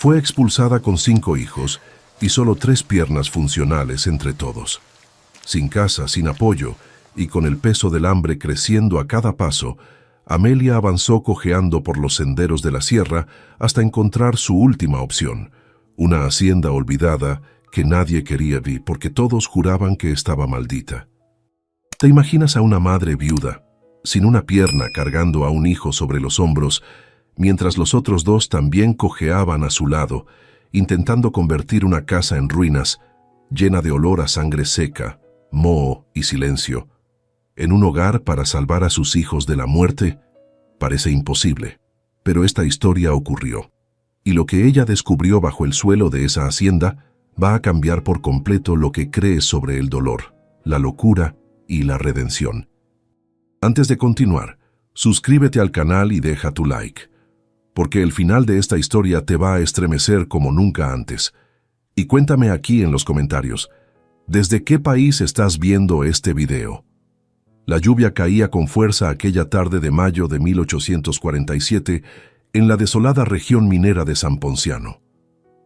Fue expulsada con 5 hijos y solo 3 piernas funcionales entre todos. Sin casa, sin apoyo y con el peso del hambre creciendo a cada paso, Amelia avanzó cojeando por los senderos de la sierra hasta encontrar su última opción, una hacienda olvidada que nadie quería ver porque todos juraban que estaba maldita. ¿Te imaginas a una madre viuda, sin una pierna cargando a un hijo sobre los hombros, mientras los otros 2 también cojeaban a su lado, intentando convertir una casa en ruinas, llena de olor a sangre seca, moho y silencio, en un hogar para salvar a sus hijos de la muerte? Parece imposible, pero esta historia ocurrió, y lo que ella descubrió bajo el suelo de esa hacienda va a cambiar por completo lo que crees sobre el dolor, la locura y la redención. Antes de continuar, suscríbete al canal y deja tu like, porque el final de esta historia te va a estremecer como nunca antes. Y cuéntame aquí en los comentarios, ¿desde qué país estás viendo este video? La lluvia caía con fuerza aquella tarde de mayo de 1847 en la desolada región minera de San Ponciano.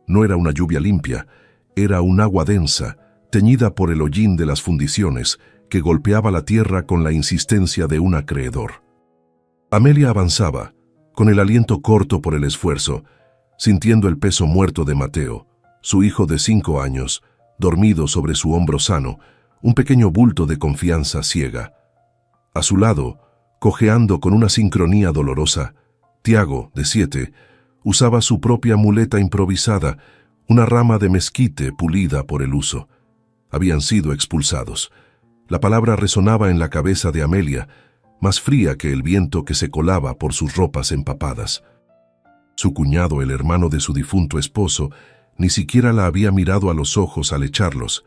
No era una lluvia limpia, era un agua densa, teñida por el hollín de las fundiciones, que golpeaba la tierra con la insistencia de un acreedor. Amelia avanzaba, con el aliento corto por el esfuerzo, sintiendo el peso muerto de Mateo, su hijo de 5 años, dormido sobre su hombro sano, un pequeño bulto de confianza ciega. A su lado, cojeando con una sincronía dolorosa, Tiago, de 7, usaba su propia muleta improvisada, una rama de mezquite pulida por el uso. Habían sido expulsados. La palabra resonaba en la cabeza de Amelia, más fría que el viento que se colaba por sus ropas empapadas. Su cuñado, el hermano de su difunto esposo, ni siquiera la había mirado a los ojos al echarlos.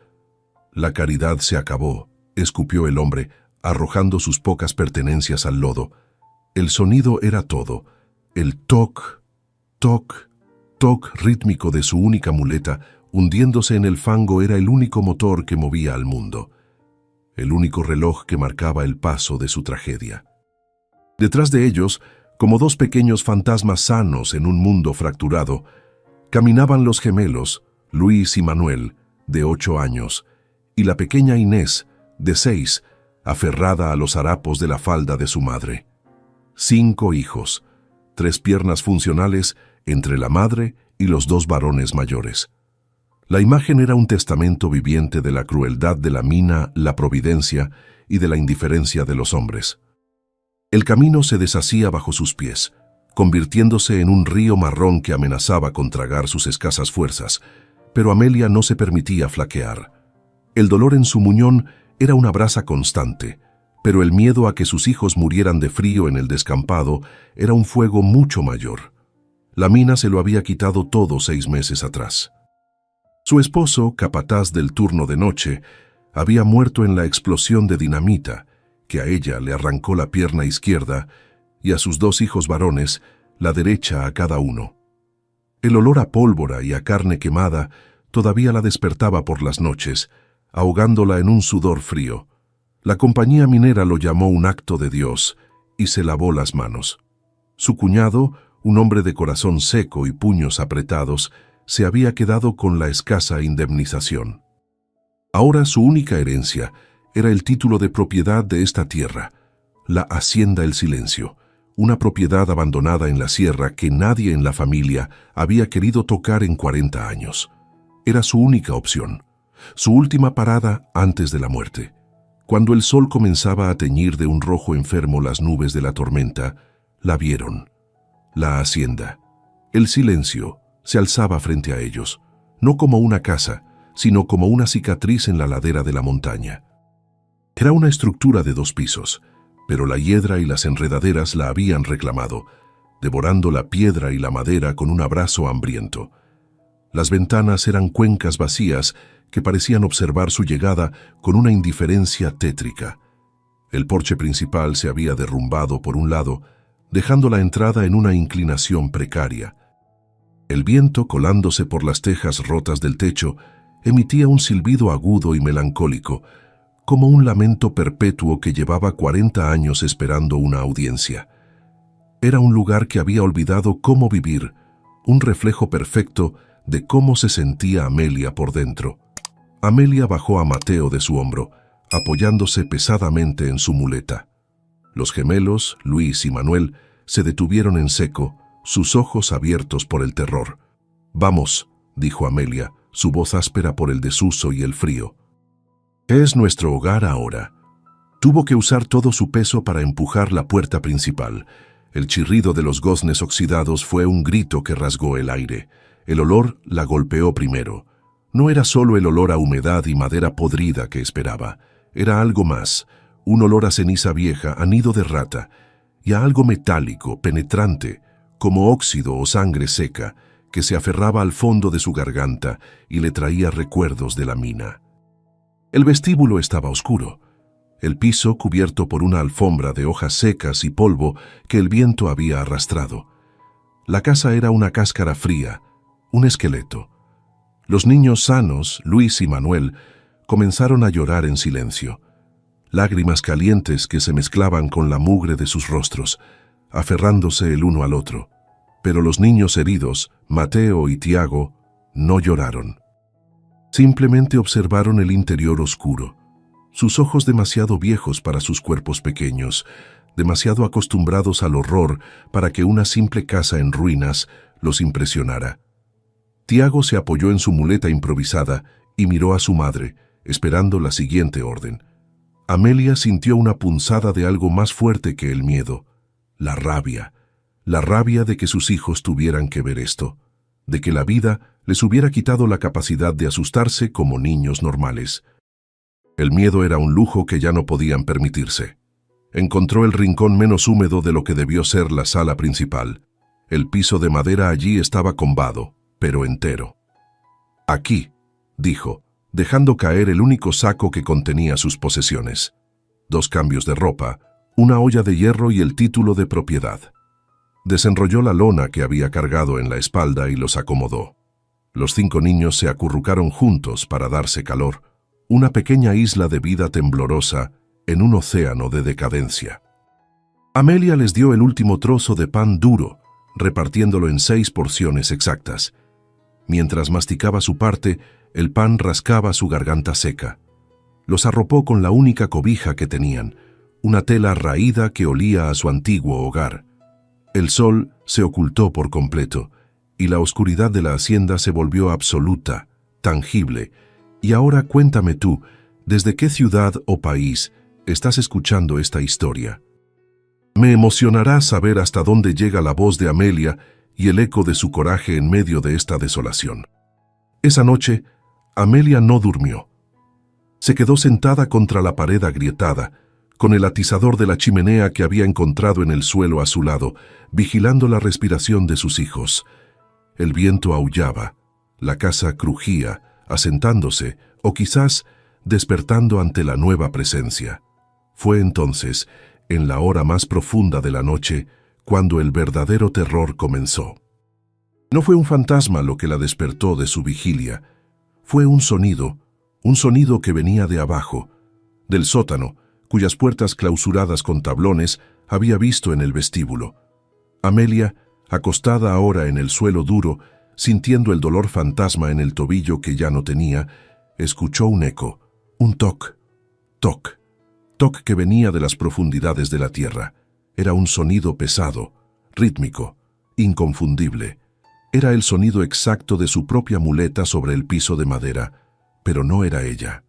La caridad se acabó, escupió el hombre, arrojando sus pocas pertenencias al lodo. El sonido era todo, el toc, toc, toc rítmico de su única muleta, hundiéndose en el fango, era el único motor que movía al mundo, el único reloj que marcaba el paso de su tragedia. Detrás de ellos, como 2 pequeños fantasmas sanos en un mundo fracturado, caminaban los gemelos, Luis y Manuel, de 8 años, y la pequeña Inés, de 6, aferrada a los harapos de la falda de su madre. 5 hijos, 3 piernas funcionales entre la madre y los 2 varones mayores. La imagen era un testamento viviente de la crueldad de la mina, la providencia y de la indiferencia de los hombres. El camino se deshacía bajo sus pies, convirtiéndose en un río marrón que amenazaba con tragar sus escasas fuerzas, pero Amelia no se permitía flaquear. El dolor en su muñón era una brasa constante, pero el miedo a que sus hijos murieran de frío en el descampado era un fuego mucho mayor. La mina se lo había quitado todo 6 meses atrás. Su esposo, capataz del turno de noche, había muerto en la explosión de dinamita, que a ella le arrancó la pierna izquierda y a sus 2 hijos varones la derecha a cada uno. El olor a pólvora y a carne quemada todavía la despertaba por las noches, ahogándola en un sudor frío. La compañía minera lo llamó un acto de Dios y se lavó las manos. Su cuñado, un hombre de corazón seco y puños apretados, se había quedado con la escasa indemnización. Ahora su única herencia era el título de propiedad de esta tierra, la Hacienda El Silencio, una propiedad abandonada en la sierra que nadie en la familia había querido tocar en 40 años. Era su única opción, su última parada antes de la muerte. Cuando el sol comenzaba a teñir de un rojo enfermo las nubes de la tormenta, la vieron. La hacienda, El Silencio, se alzaba frente a ellos, no como una casa, sino como una cicatriz en la ladera de la montaña. Era una estructura de 2 pisos, pero la hiedra y las enredaderas la habían reclamado, devorando la piedra y la madera con un abrazo hambriento. Las ventanas eran cuencas vacías que parecían observar su llegada con una indiferencia tétrica. El porche principal se había derrumbado por un lado, dejando la entrada en una inclinación precaria. El viento, colándose por las tejas rotas del techo, emitía un silbido agudo y melancólico, como un lamento perpetuo que llevaba 40 años esperando una audiencia. Era un lugar que había olvidado cómo vivir, un reflejo perfecto de cómo se sentía Amelia por dentro. Amelia bajó a Mateo de su hombro, apoyándose pesadamente en su muleta. Los gemelos, Luis y Manuel, se detuvieron en seco, sus ojos abiertos por el terror. «Vamos», dijo Amelia, su voz áspera por el desuso y el frío. «Es nuestro hogar ahora». Tuvo que usar todo su peso para empujar la puerta principal. El chirrido de los goznes oxidados fue un grito que rasgó el aire. El olor la golpeó primero. No era solo el olor a humedad y madera podrida que esperaba. Era algo más, un olor a ceniza vieja, a nido de rata, y a algo metálico, penetrante, como óxido o sangre seca, que se aferraba al fondo de su garganta y le traía recuerdos de la mina. El vestíbulo estaba oscuro. El piso cubierto por una alfombra de hojas secas y polvo que el viento había arrastrado. La casa era una cáscara fría, un esqueleto. Los niños sanos, Luis y Manuel, comenzaron a llorar en silencio. Lágrimas calientes que se mezclaban con la mugre de sus rostros, aferrándose el uno al otro. Pero los niños heridos, Mateo y Tiago, no lloraron. Simplemente observaron el interior oscuro. Sus ojos demasiado viejos para sus cuerpos pequeños, demasiado acostumbrados al horror para que una simple casa en ruinas los impresionara. Tiago se apoyó en su muleta improvisada y miró a su madre, esperando la siguiente orden. Amelia sintió una punzada de algo más fuerte que el miedo, la rabia de que sus hijos tuvieran que ver esto, de que la vida les hubiera quitado la capacidad de asustarse como niños normales. El miedo era un lujo que ya no podían permitirse. Encontró el rincón menos húmedo de lo que debió ser la sala principal. El piso de madera allí estaba combado, pero entero. «Aquí», dijo, dejando caer el único saco que contenía sus posesiones. 2 cambios de ropa, una olla de hierro y el título de propiedad. Desenrolló la lona que había cargado en la espalda y los acomodó. Los 5 niños se acurrucaron juntos para darse calor, una pequeña isla de vida temblorosa en un océano de decadencia. Amelia les dio el último trozo de pan duro, repartiéndolo en 6 porciones exactas. Mientras masticaba su parte, el pan rascaba su garganta seca. Los arropó con la única cobija que tenían, una tela raída que olía a su antiguo hogar. El sol se ocultó por completo, y la oscuridad de la hacienda se volvió absoluta, tangible. Y ahora cuéntame tú, ¿desde qué ciudad o país estás escuchando esta historia? Me emocionará saber hasta dónde llega la voz de Amelia y el eco de su coraje en medio de esta desolación. Esa noche, Amelia no durmió. Se quedó sentada contra la pared agrietada, con el atizador de la chimenea que había encontrado en el suelo a su lado, vigilando la respiración de sus hijos. El viento aullaba, la casa crujía, asentándose o quizás despertando ante la nueva presencia. Fue entonces, en la hora más profunda de la noche, cuando el verdadero terror comenzó. No fue un fantasma lo que la despertó de su vigilia. Fue un sonido que venía de abajo, del sótano, cuyas puertas clausuradas con tablones había visto en el vestíbulo. Amelia, acostada ahora en el suelo duro, sintiendo el dolor fantasma en el tobillo que ya no tenía, escuchó un eco, un toc, toc, toc que venía de las profundidades de la tierra. Era un sonido pesado, rítmico, inconfundible. Era el sonido exacto de su propia muleta sobre el piso de madera, pero no era ella.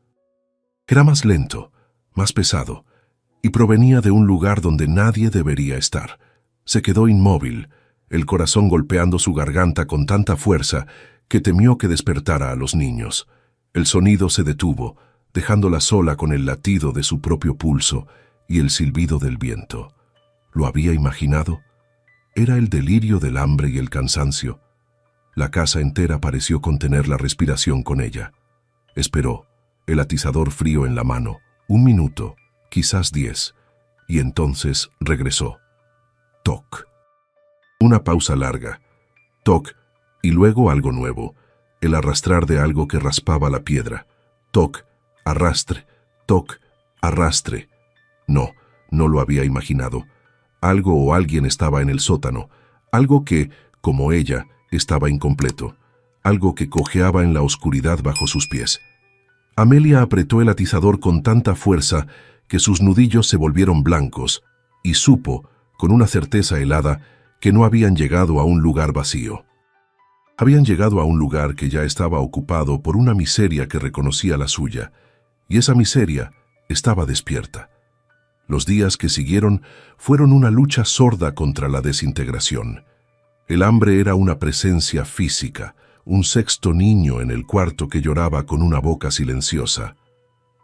Era más lento, más pesado, y provenía de un lugar donde nadie debería estar. Se quedó inmóvil, el corazón golpeando su garganta con tanta fuerza que temió que despertara a los niños. El sonido se detuvo, dejándola sola con el latido de su propio pulso y el silbido del viento. ¿Lo había imaginado? Era el delirio del hambre y el cansancio. La casa entera pareció contener la respiración con ella. Esperó, el atizador frío en la mano, 1 minuto, quizás 10, y entonces regresó. Toc. Una pausa larga. Toc, y luego algo nuevo, el arrastrar de algo que raspaba la piedra. Toc, arrastre, toc, arrastre. No, no lo había imaginado. Algo o alguien estaba en el sótano, algo que, como ella, estaba incompleto, algo que cojeaba en la oscuridad bajo sus pies. Amelia apretó el atizador con tanta fuerza que sus nudillos se volvieron blancos y supo, con una certeza helada, que no habían llegado a un lugar vacío. Habían llegado a un lugar que ya estaba ocupado por una miseria que reconocía la suya, y esa miseria estaba despierta. Los días que siguieron fueron una lucha sorda contra la desintegración. El hambre era una presencia física, un sexto niño en el cuarto que lloraba con una boca silenciosa.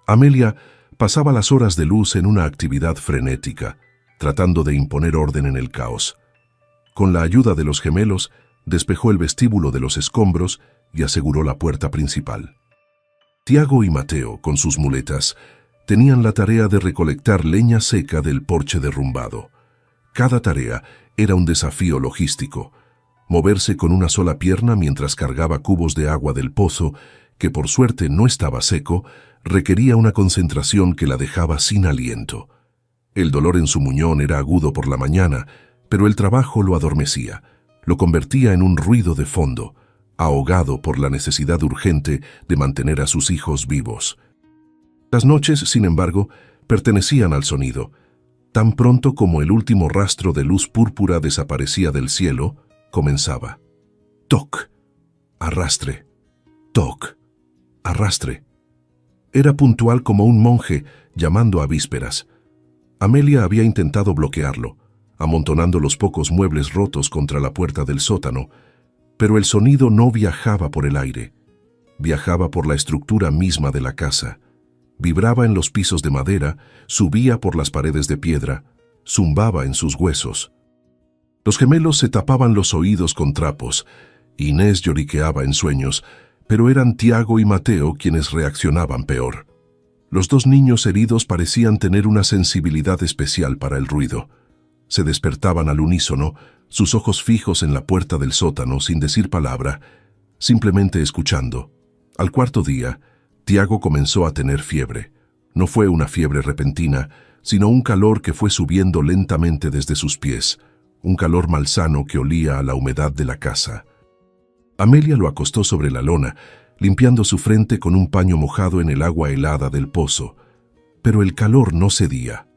Amelia pasaba las horas de luz en una actividad frenética, tratando de imponer orden en el caos. Con la ayuda de los gemelos, despejó el vestíbulo de los escombros y aseguró la puerta principal. Tiago y Mateo, con sus muletas, tenían la tarea de recolectar leña seca del porche derrumbado. Cada tarea era un desafío logístico. Moverse con una sola pierna mientras cargaba cubos de agua del pozo, que por suerte no estaba seco, requería una concentración que la dejaba sin aliento. El dolor en su muñón era agudo por la mañana, pero el trabajo lo adormecía, lo convertía en un ruido de fondo, ahogado por la necesidad urgente de mantener a sus hijos vivos. Las noches, sin embargo, pertenecían al sonido. Tan pronto como el último rastro de luz púrpura desaparecía del cielo, comenzaba. Toc, arrastre, toc, arrastre. Era puntual como un monje llamando a vísperas. Amelia había intentado bloquearlo, amontonando los pocos muebles rotos contra la puerta del sótano, pero el sonido no viajaba por el aire, viajaba por la estructura misma de la casa. Vibraba en los pisos de madera, subía por las paredes de piedra, zumbaba en sus huesos. Los gemelos se tapaban los oídos con trapos. Inés lloriqueaba en sueños, pero eran Tiago y Mateo quienes reaccionaban peor. Los dos niños heridos parecían tener una sensibilidad especial para el ruido. Se despertaban al unísono, sus ojos fijos en la puerta del sótano sin decir palabra, simplemente escuchando. Al cuarto día, Tiago comenzó a tener fiebre. No fue una fiebre repentina, sino un calor que fue subiendo lentamente desde sus pies, un calor malsano que olía a la humedad de la casa. Amelia lo acostó sobre la lona, limpiando su frente con un paño mojado en el agua helada del pozo. Pero el calor no cedía.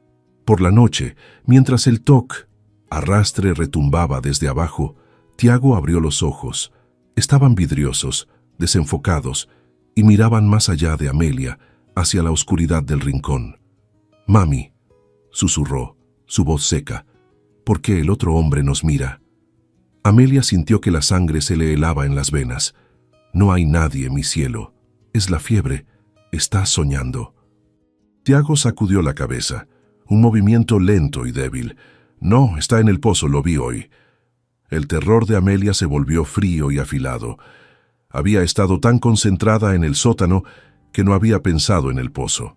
Por la noche, mientras el toc, arrastre, retumbaba desde abajo, Tiago abrió los ojos. Estaban vidriosos, desenfocados, y miraban más allá de Amelia, hacia la oscuridad del rincón. «Mami», susurró, su voz seca, «¿por qué el otro hombre nos mira?» Amelia sintió que la sangre se le helaba en las venas. «No hay nadie, mi cielo. Es la fiebre. Estás soñando». Tiago sacudió la cabeza, un movimiento lento y débil. «No, está en el pozo, lo vi hoy». El terror de Amelia se volvió frío y afilado. Había estado tan concentrada en el sótano que no había pensado en el pozo.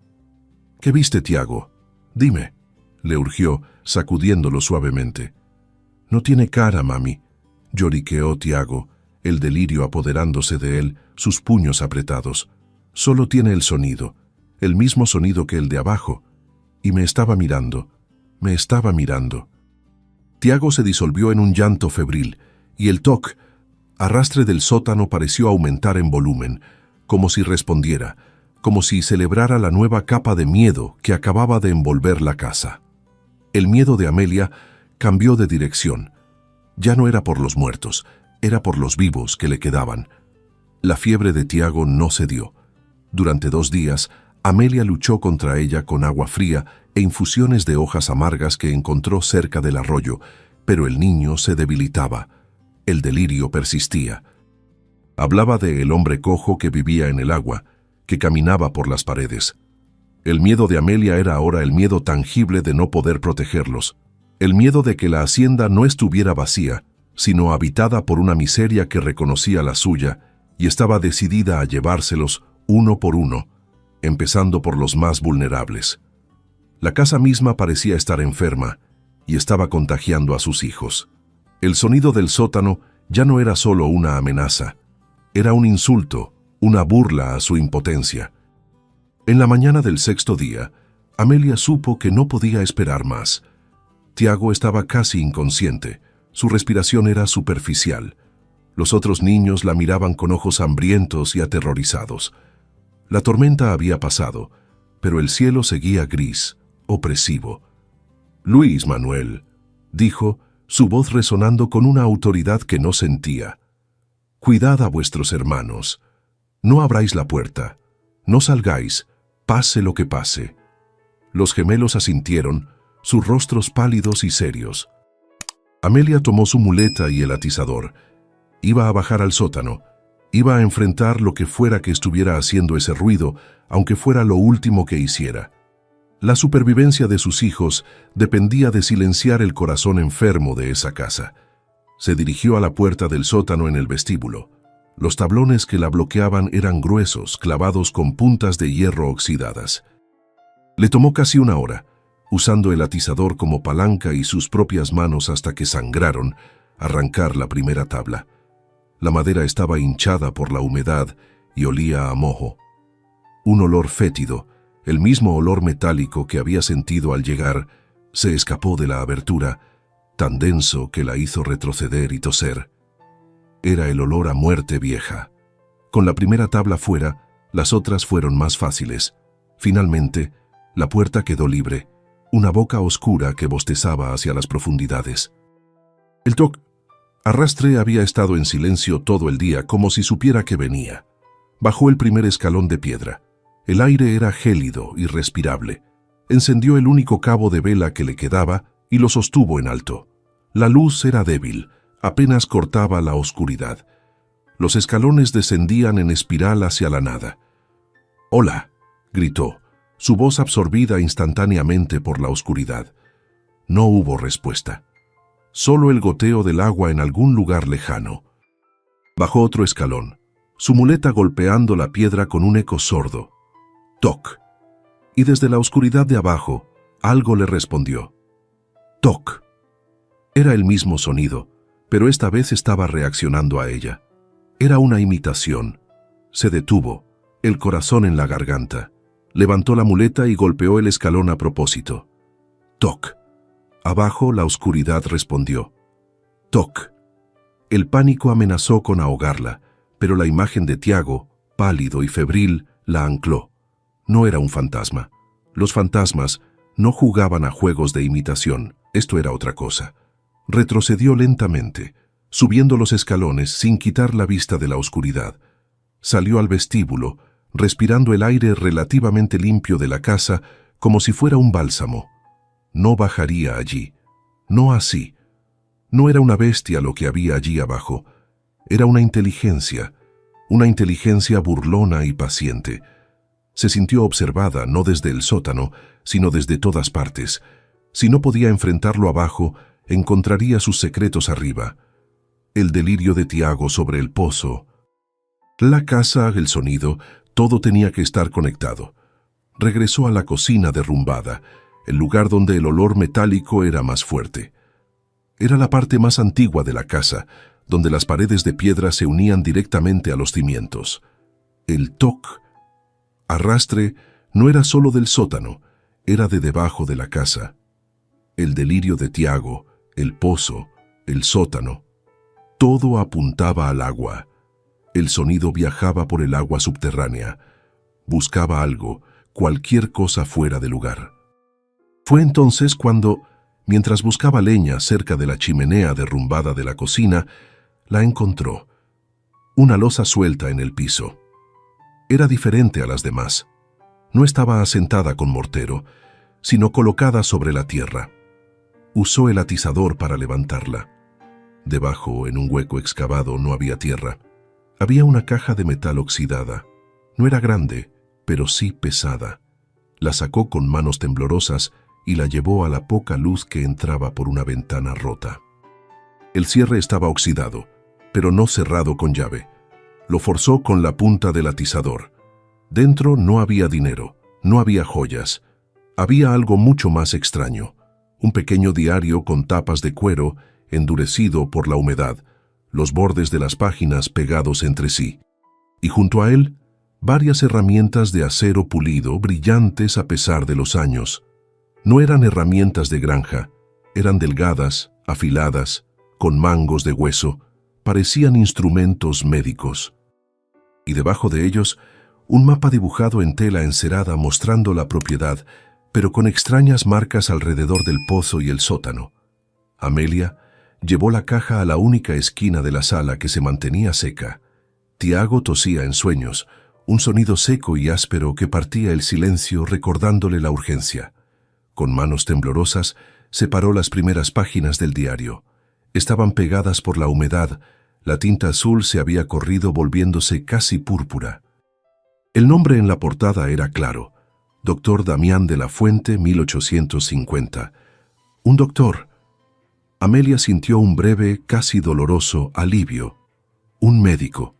«¿Qué viste, Tiago? Dime», le urgió, sacudiéndolo suavemente. «No tiene cara, mami», lloriqueó Tiago, el delirio apoderándose de él, sus puños apretados. «Solo tiene el sonido, el mismo sonido que el de abajo. Y me estaba mirando, me estaba mirando». Tiago se disolvió en un llanto febril, y el toc, arrastre del sótano, pareció aumentar en volumen, como si respondiera, como si celebrara la nueva capa de miedo que acababa de envolver la casa. El miedo de Amelia cambió de dirección. Ya no era por los muertos, era por los vivos que le quedaban. La fiebre de Tiago no cedió. Durante 2 días, Amelia luchó contra ella con agua fría e infusiones de hojas amargas que encontró cerca del arroyo, pero el niño se debilitaba. El delirio persistía. Hablaba de el hombre cojo que vivía en el agua, que caminaba por las paredes. El miedo de Amelia era ahora el miedo tangible de no poder protegerlos, el miedo de que la hacienda no estuviera vacía, sino habitada por una miseria que reconocía la suya y estaba decidida a llevárselos uno por uno, empezando por los más vulnerables. La casa misma parecía estar enferma y estaba contagiando a sus hijos. El sonido del sótano ya no era solo una amenaza, era un insulto, una burla a su impotencia. En la mañana del 6º día, Amelia supo que no podía esperar más. Tiago estaba casi inconsciente, su respiración era superficial. Los otros niños la miraban con ojos hambrientos y aterrorizados. La tormenta había pasado, pero el cielo seguía gris, opresivo. «Luis Manuel», dijo, su voz resonando con una autoridad que no sentía. «Cuidad a vuestros hermanos. No abráis la puerta. No salgáis, pase lo que pase». Los gemelos asintieron, sus rostros pálidos y serios. Amelia tomó su muleta y el atizador. Iba a bajar al sótano. Iba a enfrentar lo que fuera que estuviera haciendo ese ruido, aunque fuera lo último que hiciera. La supervivencia de sus hijos dependía de silenciar el corazón enfermo de esa casa. Se dirigió a la puerta del sótano en el vestíbulo. Los tablones que la bloqueaban eran gruesos, clavados con puntas de hierro oxidadas. Le tomó casi una hora, usando el atizador como palanca y sus propias manos hasta que sangraron, arrancar la primera tabla. La madera estaba hinchada por la humedad y olía a moho. Un olor fétido, el mismo olor metálico que había sentido al llegar, se escapó de la abertura, tan denso que la hizo retroceder y toser. Era el olor a muerte vieja. Con la primera tabla fuera, las otras fueron más fáciles. Finalmente, la puerta quedó libre, una boca oscura que bostezaba hacia las profundidades. El toc Arrastre había estado en silencio todo el día, como si supiera que venía. Bajó el primer escalón de piedra. El aire era gélido, irrespirable. Encendió el único cabo de vela que le quedaba y lo sostuvo en alto. La luz era débil, apenas cortaba la oscuridad. Los escalones descendían en espiral hacia la nada. «¡Hola!», gritó, su voz absorbida instantáneamente por la oscuridad. No hubo respuesta. Solo el goteo del agua en algún lugar lejano. Bajó otro escalón, su muleta golpeando la piedra con un eco sordo. «Toc». Y desde la oscuridad de abajo, algo le respondió. «Toc». Era el mismo sonido, pero esta vez estaba reaccionando a ella. Era una imitación. Se detuvo, el corazón en la garganta. Levantó la muleta y golpeó el escalón a propósito. «Toc». Abajo la oscuridad respondió. «Toc». El pánico amenazó con ahogarla, pero la imagen de Tiago, pálido y febril, la ancló. No era un fantasma. Los fantasmas no jugaban a juegos de imitación. Esto era otra cosa. Retrocedió lentamente, subiendo los escalones sin quitar la vista de la oscuridad. Salió al vestíbulo, respirando el aire relativamente limpio de la casa como si fuera un bálsamo. No bajaría allí. No así. No era una bestia lo que había allí abajo. Era una inteligencia burlona y paciente. Se sintió observada no desde el sótano, sino desde todas partes. Si no podía enfrentarlo abajo, encontraría sus secretos arriba. El delirio de Tiago sobre el pozo. La casa, el sonido, todo tenía que estar conectado. Regresó a la cocina derrumbada, el lugar donde el olor metálico era más fuerte. Era la parte más antigua de la casa, donde las paredes de piedra se unían directamente a los cimientos. El toc Arrastre no era solo del sótano, era de debajo de la casa. El delirio de Tiago, el pozo, el sótano, todo apuntaba al agua. El sonido viajaba por el agua subterránea. Buscaba algo, cualquier cosa fuera de lugar. Fue entonces cuando, mientras buscaba leña cerca de la chimenea derrumbada de la cocina, la encontró. Una losa suelta en el piso. Era diferente a las demás. No estaba asentada con mortero, sino colocada sobre la tierra. Usó el atizador para levantarla. Debajo, en un hueco excavado, no había tierra. Había una caja de metal oxidada. No era grande, pero sí pesada. La sacó con manos temblorosas y la llevó a la poca luz que entraba por una ventana rota. El cierre estaba oxidado, pero no cerrado con llave. Lo forzó con la punta del atizador. Dentro no había dinero, no había joyas. Había algo mucho más extraño. Un pequeño diario con tapas de cuero, endurecido por la humedad, los bordes de las páginas pegados entre sí. Y junto a él, varias herramientas de acero pulido, brillantes a pesar de los años. No eran herramientas de granja, eran delgadas, afiladas, con mangos de hueso, parecían instrumentos médicos. Y debajo de ellos, un mapa dibujado en tela encerada mostrando la propiedad, pero con extrañas marcas alrededor del pozo y el sótano. Amelia llevó la caja a la única esquina de la sala que se mantenía seca. Tiago tosía en sueños, un sonido seco y áspero que partía el silencio recordándole la urgencia. Con manos temblorosas, separó las primeras páginas del diario. Estaban pegadas por la humedad, la tinta azul se había corrido volviéndose casi púrpura. El nombre en la portada era claro: Dr. Damián de la Fuente, 1850. Un doctor. Amelia sintió un breve, casi doloroso alivio. Un médico.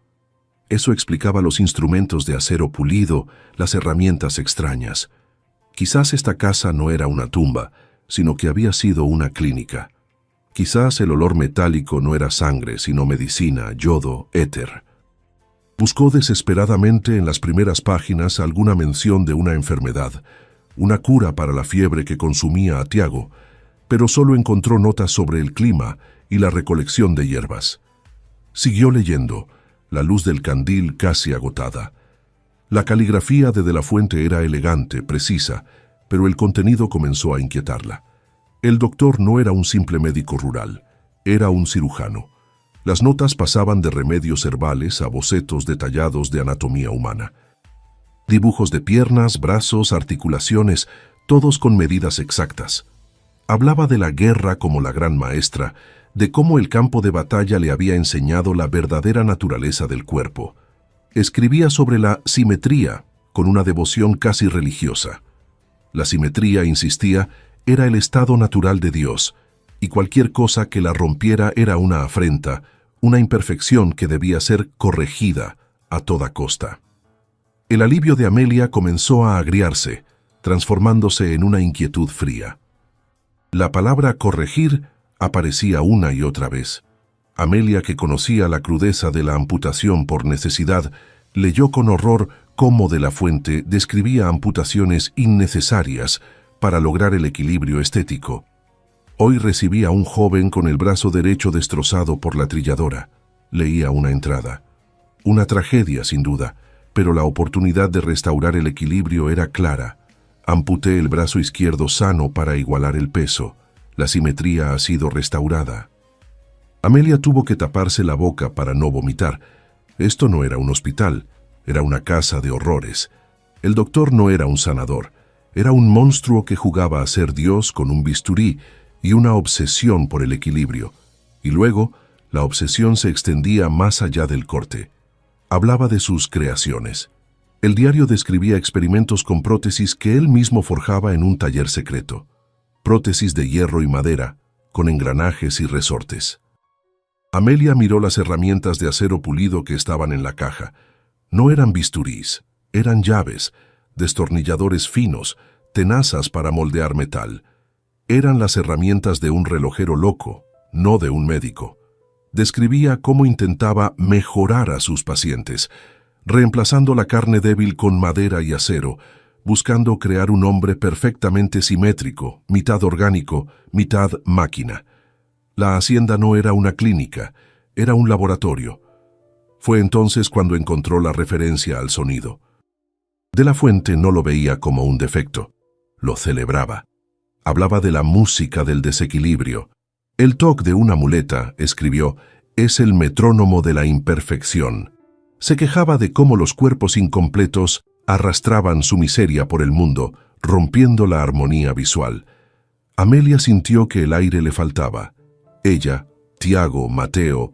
Eso explicaba los instrumentos de acero pulido, las herramientas extrañas. Quizás esta casa no era una tumba, sino que había sido una clínica. Quizás el olor metálico no era sangre, sino medicina, yodo, éter. Buscó desesperadamente en las primeras páginas alguna mención de una enfermedad, una cura para la fiebre que consumía a Tiago, pero solo encontró notas sobre el clima y la recolección de hierbas. Siguió leyendo, la luz del candil casi agotada. La caligrafía de la Fuente era elegante, precisa, pero el contenido comenzó a inquietarla. El doctor no era un simple médico rural, era un cirujano. Las notas pasaban de remedios herbales a bocetos detallados de anatomía humana. Dibujos de piernas, brazos, articulaciones, todos con medidas exactas. Hablaba de la guerra como la gran maestra, de cómo el campo de batalla le había enseñado la verdadera naturaleza del cuerpo. Escribía sobre la simetría, con una devoción casi religiosa. La simetría, insistía, era el estado natural de Dios, y cualquier cosa que la rompiera era una afrenta, una imperfección que debía ser corregida a toda costa. El alivio de Amelia comenzó a agriarse, transformándose en una inquietud fría. La palabra corregir aparecía una y otra vez. Amelia, que conocía la crudeza de la amputación por necesidad, leyó con horror cómo de la Fuente describía amputaciones innecesarias para lograr el equilibrio estético. Hoy recibía a un joven con el brazo derecho destrozado por la trilladora. Leía una entrada. Una tragedia, sin duda, pero la oportunidad de restaurar el equilibrio era clara. Amputé el brazo izquierdo sano para igualar el peso. La simetría ha sido restaurada. Amelia tuvo que taparse la boca para no vomitar. Esto no era un hospital, era una casa de horrores. El doctor no era un sanador, era un monstruo que jugaba a ser Dios con un bisturí y una obsesión por el equilibrio. Y luego, la obsesión se extendía más allá del corte. Hablaba de sus creaciones. El diario describía experimentos con prótesis que él mismo forjaba en un taller secreto. Prótesis de hierro y madera, con engranajes y resortes. Amelia miró las herramientas de acero pulido que estaban en la caja. No eran bisturís, eran llaves, destornilladores finos, tenazas para moldear metal. Eran las herramientas de un relojero loco, no de un médico. Describía cómo intentaba mejorar a sus pacientes, reemplazando la carne débil con madera y acero, buscando crear un hombre perfectamente simétrico, mitad orgánico, mitad máquina. La hacienda no era una clínica, era un laboratorio. Fue entonces cuando encontró la referencia al sonido. De la Fuente no lo veía como un defecto, lo celebraba. Hablaba de la música del desequilibrio. El toc de una muleta, escribió, es el metrónomo de la imperfección. Se quejaba de cómo los cuerpos incompletos arrastraban su miseria por el mundo, rompiendo la armonía visual. Amelia sintió que el aire le faltaba. Ella, Tiago, Mateo,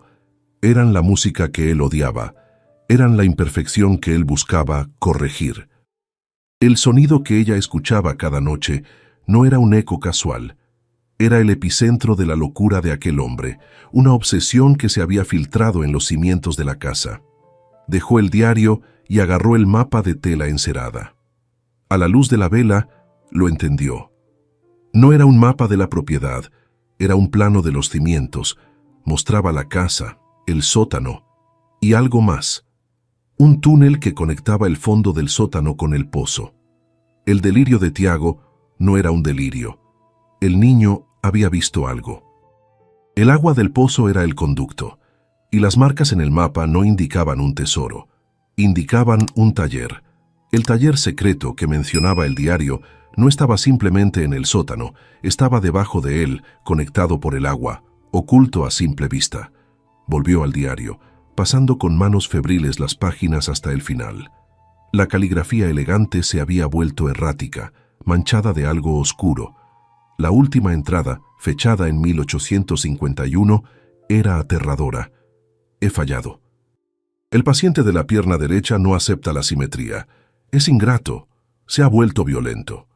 eran la música que él odiaba, eran la imperfección que él buscaba corregir. El sonido que ella escuchaba cada noche no era un eco casual, era el epicentro de la locura de aquel hombre, una obsesión que se había filtrado en los cimientos de la casa. Dejó el diario y agarró el mapa de tela encerada. A la luz de la vela, lo entendió. No era un mapa de la propiedad, era un plano de los cimientos, mostraba la casa, el sótano y algo más. Un túnel que conectaba el fondo del sótano con el pozo. El delirio de Tiago no era un delirio. El niño había visto algo. El agua del pozo era el conducto. Y las marcas en el mapa no indicaban un tesoro, indicaban un taller. El taller secreto que mencionaba el diario no estaba simplemente en el sótano, estaba debajo de él, conectado por el agua, oculto a simple vista. Volvió al diario, pasando con manos febriles las páginas hasta el final. La caligrafía elegante se había vuelto errática, manchada de algo oscuro. La última entrada, fechada en 1851, era aterradora. He fallado. El paciente de la pierna derecha no acepta la simetría. Es ingrato. Se ha vuelto violento.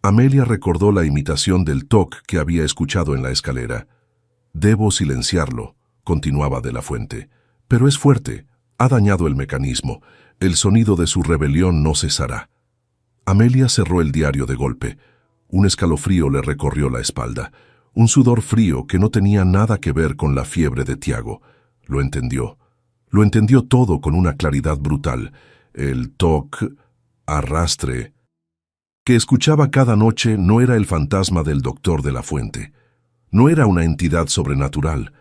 Amelia recordó la imitación del toc que había escuchado en la escalera. Debo silenciarlo, continuaba de la Fuente. Pero es fuerte. Ha dañado el mecanismo. El sonido de su rebelión no cesará. Amelia cerró el diario de golpe. Un escalofrío le recorrió la espalda. Un sudor frío que no tenía nada que ver con la fiebre de Tiago. Lo entendió. Lo entendió todo con una claridad brutal. El toc, arrastre, que escuchaba cada noche no era el fantasma del doctor de la Fuente. No era una entidad sobrenatural.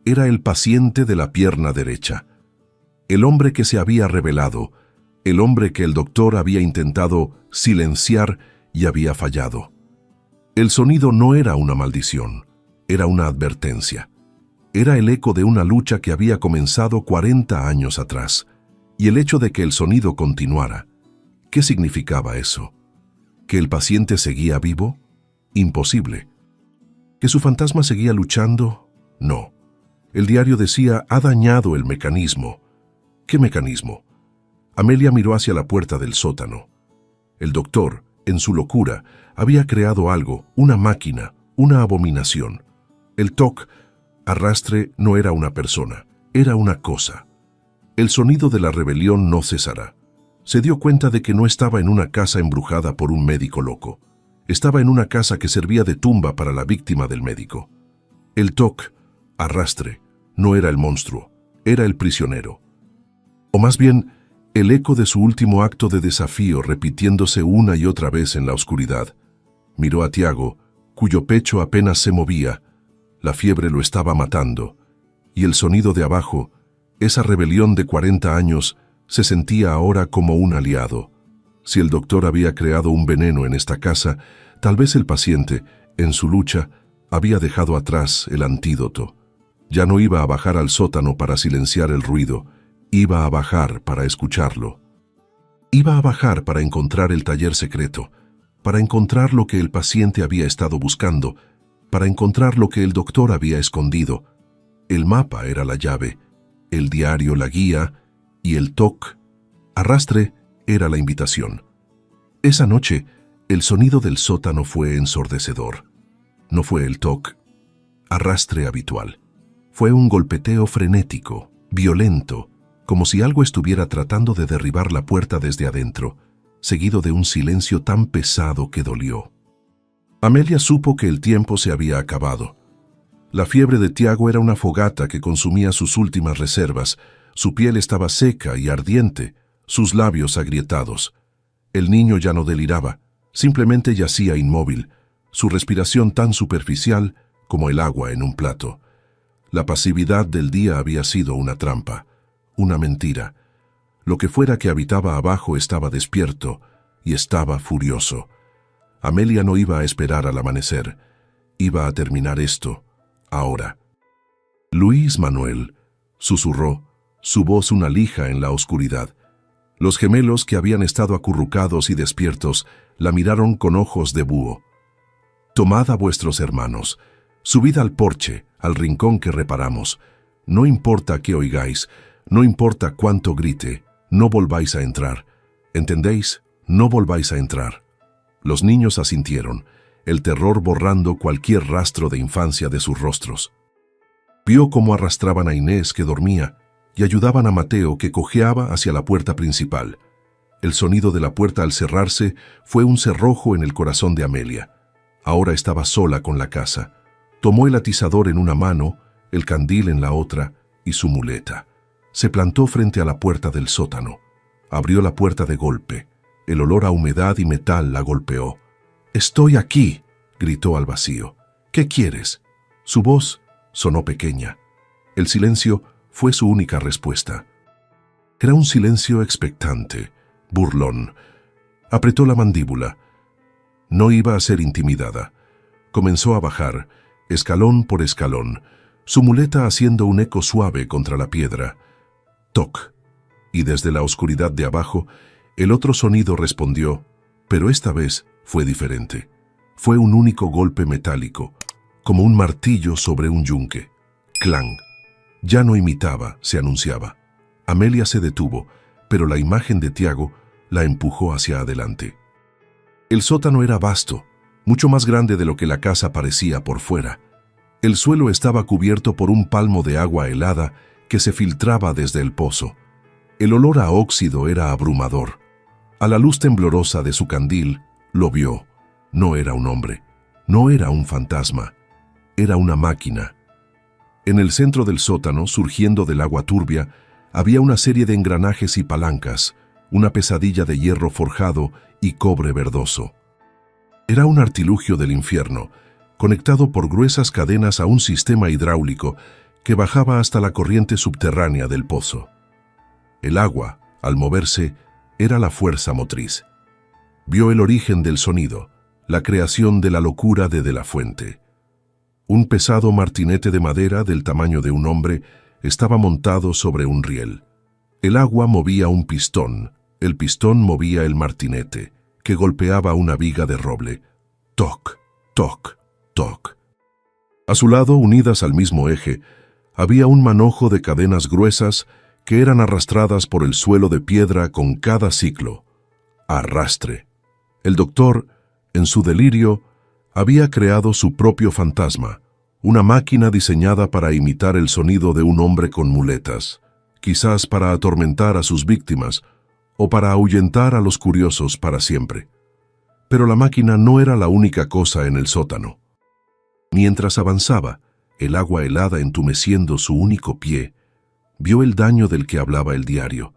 Era el paciente de la pierna derecha. El hombre que se había revelado. El hombre que el doctor había intentado silenciar y había fallado. El sonido no era una maldición. Era una advertencia. Era el eco de una lucha que había comenzado 40 años atrás. Y el hecho de que el sonido continuara. ¿Qué significaba eso? ¿Que el paciente seguía vivo? Imposible. ¿Que su fantasma seguía luchando? No. El diario decía, ha dañado el mecanismo. ¿Qué mecanismo? Amelia miró hacia la puerta del sótano. El doctor, en su locura, había creado algo, una máquina, una abominación. El toc, arrastre, no era una persona, era una cosa. El sonido de la rebelión no cesará. Se dio cuenta de que no estaba en una casa embrujada por un médico loco. Estaba en una casa que servía de tumba para la víctima del médico. El toc, arrastre, no era el monstruo, era el prisionero. O más bien, el eco de su último acto de desafío repitiéndose una y otra vez en la oscuridad. Miró a Tiago, cuyo pecho apenas se movía. La fiebre lo estaba matando. Y el sonido de abajo, esa rebelión de 40 años, se sentía ahora como un aliado. Si el doctor había creado un veneno en esta casa, tal vez el paciente, en su lucha, había dejado atrás el antídoto. Ya no iba a bajar al sótano para silenciar el ruido, iba a bajar para escucharlo. Iba a bajar para encontrar el taller secreto, para encontrar lo que el paciente había estado buscando, para encontrar lo que el doctor había escondido. El mapa era la llave, el diario la guía y el toc, arrastre, era la invitación. Esa noche, el sonido del sótano fue ensordecedor. No fue el toc, arrastre habitual. Fue un golpeteo frenético, violento, como si algo estuviera tratando de derribar la puerta desde adentro, seguido de un silencio tan pesado que dolió. Amelia supo que el tiempo se había acabado. La fiebre de Tiago era una fogata que consumía sus últimas reservas. Su piel estaba seca y ardiente, sus labios agrietados. El niño ya no deliraba, simplemente yacía inmóvil, su respiración tan superficial como el agua en un plato. La pasividad del día había sido una trampa, una mentira. Lo que fuera que habitaba abajo estaba despierto y estaba furioso. Amelia no iba a esperar al amanecer, iba a terminar esto, ahora. Luis Manuel, susurró, su voz una lija en la oscuridad. Los gemelos que habían estado acurrucados y despiertos la miraron con ojos de búho. Tomad a vuestros hermanos, subid al porche, al rincón que reparamos. No importa qué oigáis, no importa cuánto grite, no volváis a entrar. ¿Entendéis? No volváis a entrar. Los niños asintieron, el terror borrando cualquier rastro de infancia de sus rostros. Vio cómo arrastraban a Inés, que dormía, y ayudaban a Mateo, que cojeaba hacia la puerta principal. El sonido de la puerta al cerrarse fue un cerrojo en el corazón de Amelia. Ahora estaba sola con la casa. Tomó el atizador en una mano, el candil en la otra y su muleta. Se plantó frente a la puerta del sótano. Abrió la puerta de golpe. El olor a humedad y metal la golpeó. «¡Estoy aquí!», gritó al vacío. «¿Qué quieres?». Su voz sonó pequeña. El silencio fue su única respuesta. Era un silencio expectante, burlón. Apretó la mandíbula. No iba a ser intimidada. Comenzó a bajar, escalón por escalón, su muleta haciendo un eco suave contra la piedra. Toc. Y desde la oscuridad de abajo, el otro sonido respondió, pero esta vez fue diferente. Fue un único golpe metálico, como un martillo sobre un yunque. Clang. Ya no imitaba, se anunciaba. Amelia se detuvo, pero la imagen de Tiago la empujó hacia adelante. El sótano era vasto, mucho más grande de lo que la casa parecía por fuera. El suelo estaba cubierto por un palmo de agua helada que se filtraba desde el pozo. El olor a óxido era abrumador. A la luz temblorosa de su candil, lo vio. No era un hombre, no era un fantasma, era una máquina. En el centro del sótano, surgiendo del agua turbia, había una serie de engranajes y palancas, una pesadilla de hierro forjado y cobre verdoso. Era un artilugio del infierno, conectado por gruesas cadenas a un sistema hidráulico que bajaba hasta la corriente subterránea del pozo. El agua, al moverse, era la fuerza motriz. Vio el origen del sonido, la creación de la locura de De la Fuente. Un pesado martinete de madera del tamaño de un hombre estaba montado sobre un riel. El agua movía un pistón, el pistón movía el martinete, que golpeaba una viga de roble. Toc, toc, toc. A su lado, unidas al mismo eje, había un manojo de cadenas gruesas que eran arrastradas por el suelo de piedra con cada ciclo. Arrastre. El doctor, en su delirio, había creado su propio fantasma, una máquina diseñada para imitar el sonido de un hombre con muletas, quizás para atormentar a sus víctimas o para ahuyentar a los curiosos para siempre. Pero la máquina no era la única cosa en el sótano. Mientras avanzaba, el agua helada entumeciendo su único pie, vio el daño del que hablaba el diario.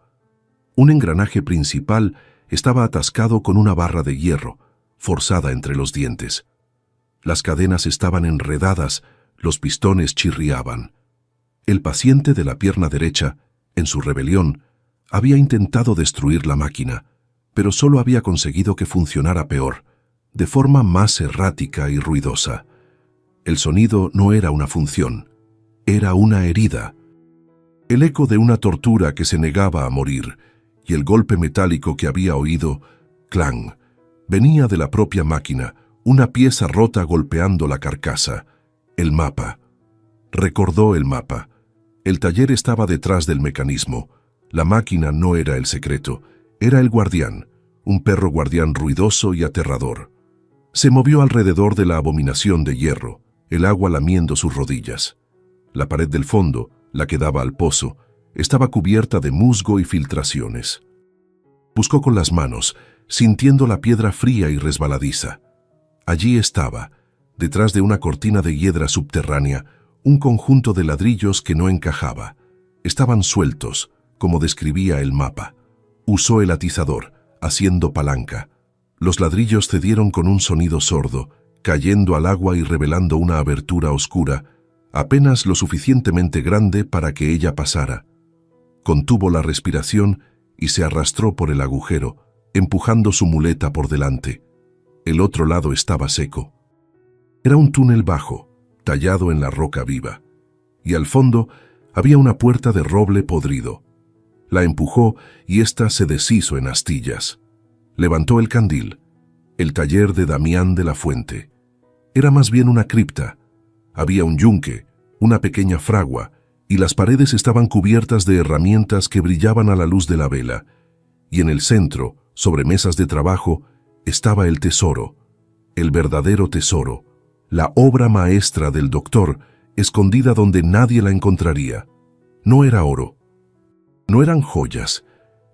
Un engranaje principal estaba atascado con una barra de hierro, forzada entre los dientes. Las cadenas estaban enredadas, los pistones chirriaban. El paciente de la pierna derecha, en su rebelión, había intentado destruir la máquina, pero solo había conseguido que funcionara peor, de forma más errática y ruidosa. El sonido no era una función, era una herida. El eco de una tortura que se negaba a morir y el golpe metálico que había oído, clang, venía de la propia máquina, una pieza rota golpeando la carcasa. El mapa. Recordó el mapa. El taller estaba detrás del mecanismo. La máquina no era el secreto, era el guardián, un perro guardián ruidoso y aterrador. Se movió alrededor de la abominación de hierro, el agua lamiendo sus rodillas. La pared del fondo, la que daba al pozo, estaba cubierta de musgo y filtraciones. Buscó con las manos, sintiendo la piedra fría y resbaladiza. Allí estaba, detrás de una cortina de hiedra subterránea, un conjunto de ladrillos que no encajaba. Estaban sueltos, como describía el mapa. Usó el atizador, haciendo palanca. Los ladrillos cedieron con un sonido sordo, cayendo al agua y revelando una abertura oscura, apenas lo suficientemente grande para que ella pasara. Contuvo la respiración y se arrastró por el agujero, empujando su muleta por delante. El otro lado estaba seco. Era un túnel bajo, tallado en la roca viva, y al fondo había una puerta de roble podrido. La empujó y ésta se deshizo en astillas. Levantó el candil. El taller de Damián de la Fuente. Era más bien una cripta. Había un yunque, una pequeña fragua, y las paredes estaban cubiertas de herramientas que brillaban a la luz de la vela. Y en el centro, sobre mesas de trabajo, estaba el tesoro, el verdadero tesoro, la obra maestra del doctor, escondida donde nadie la encontraría. No era oro. No eran joyas.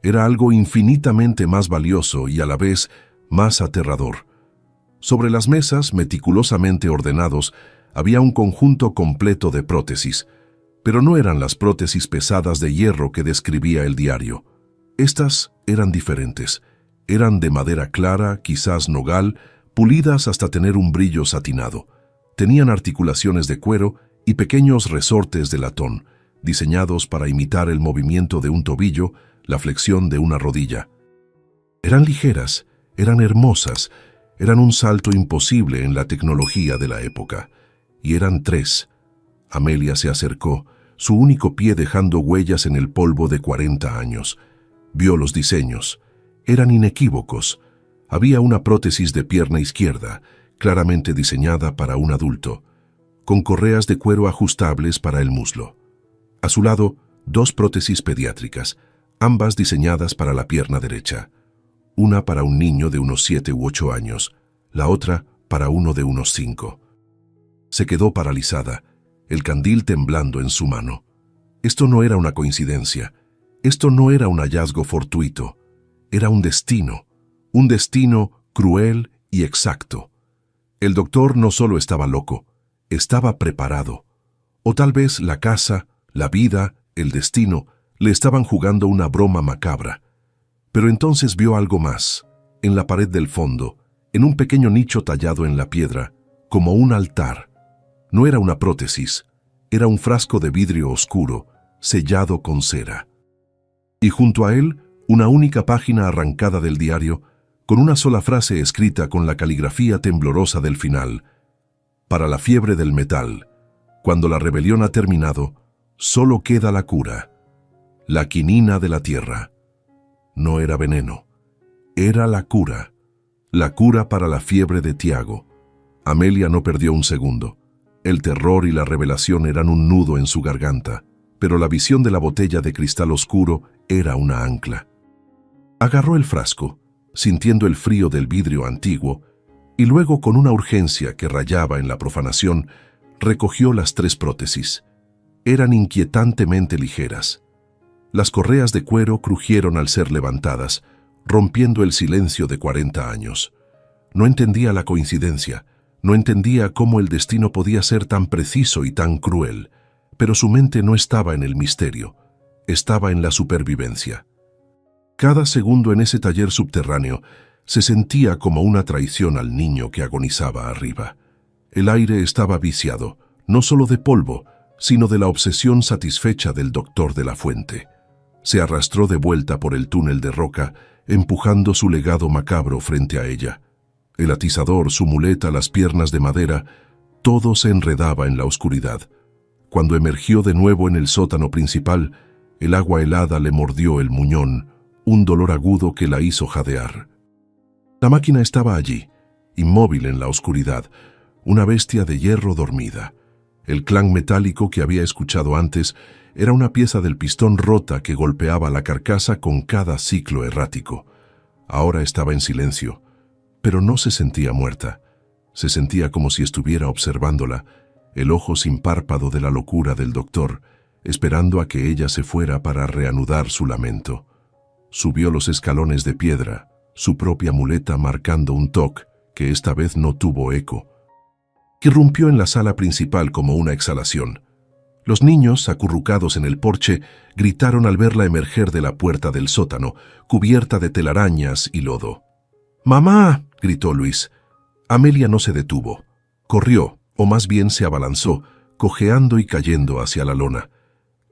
Era algo infinitamente más valioso y a la vez más aterrador. Sobre las mesas, meticulosamente ordenados, había un conjunto completo de prótesis, pero no eran las prótesis pesadas de hierro que describía el diario. Estas eran diferentes. Eran de madera clara, quizás nogal, pulidas hasta tener un brillo satinado. Tenían articulaciones de cuero y pequeños resortes de latón, diseñados para imitar el movimiento de un tobillo, la flexión de una rodilla. Eran ligeras, eran hermosas, eran un salto imposible en la tecnología de la época. Y eran 3. Amelia se acercó, su único pie dejando huellas en el polvo de 40 años. Vio los diseños. Eran inequívocos. Había una prótesis de pierna izquierda, claramente diseñada para un adulto, con correas de cuero ajustables para el muslo. A su lado, 2 prótesis pediátricas, ambas diseñadas para la pierna derecha. Una para un niño de unos 7 u 8 años, la otra para uno de unos 5. Se quedó paralizada, el candil temblando en su mano. Esto no era una coincidencia, esto no era un hallazgo fortuito, era un destino cruel y exacto. El doctor no solo estaba loco, estaba preparado. O tal vez la casa, la vida, el destino, le estaban jugando una broma macabra. Pero entonces vio algo más, en la pared del fondo, en un pequeño nicho tallado en la piedra, como un altar. No era una prótesis, era un frasco de vidrio oscuro, sellado con cera. Y junto a él, una única página arrancada del diario, con una sola frase escrita con la caligrafía temblorosa del final. Para la fiebre del metal, cuando la rebelión ha terminado, solo queda la cura. La quinina de la tierra. No era veneno, era la cura para la fiebre de Tiago. Amelia no perdió un segundo. El terror y la revelación eran un nudo en su garganta, pero la visión de la botella de cristal oscuro era una ancla. Agarró el frasco, sintiendo el frío del vidrio antiguo, y luego, con una urgencia que rayaba en la profanación, recogió las 3 prótesis. Eran inquietantemente ligeras. Las correas de cuero crujieron al ser levantadas, rompiendo el silencio de 40 años. No entendía la coincidencia, no entendía cómo el destino podía ser tan preciso y tan cruel, pero su mente no estaba en el misterio, estaba en la supervivencia. Cada segundo en ese taller subterráneo se sentía como una traición al niño que agonizaba arriba. El aire estaba viciado, no solo de polvo, sino de la obsesión satisfecha del doctor de la fuente. Se arrastró de vuelta por el túnel de roca, empujando su legado macabro frente a ella. El atizador, su muleta, las piernas de madera, todo se enredaba en la oscuridad. Cuando emergió de nuevo en el sótano principal, el agua helada le mordió el muñón, un dolor agudo que la hizo jadear. La máquina estaba allí, inmóvil en la oscuridad, una bestia de hierro dormida. El clan metálico que había escuchado antes era una pieza del pistón rota que golpeaba la carcasa con cada ciclo errático. Ahora estaba en silencio, pero no se sentía muerta. Se sentía como si estuviera observándola, el ojo sin párpado de la locura del doctor, esperando a que ella se fuera para reanudar su lamento. Subió los escalones de piedra, su propia muleta marcando un toc que esta vez no tuvo eco. Irrumpió en la sala principal como una exhalación. Los niños, acurrucados en el porche, gritaron al verla emerger de la puerta del sótano, cubierta de telarañas y lodo. «¡Mamá!», gritó Luis. Amelia no se detuvo. Corrió, o más bien se abalanzó, cojeando y cayendo hacia la lona.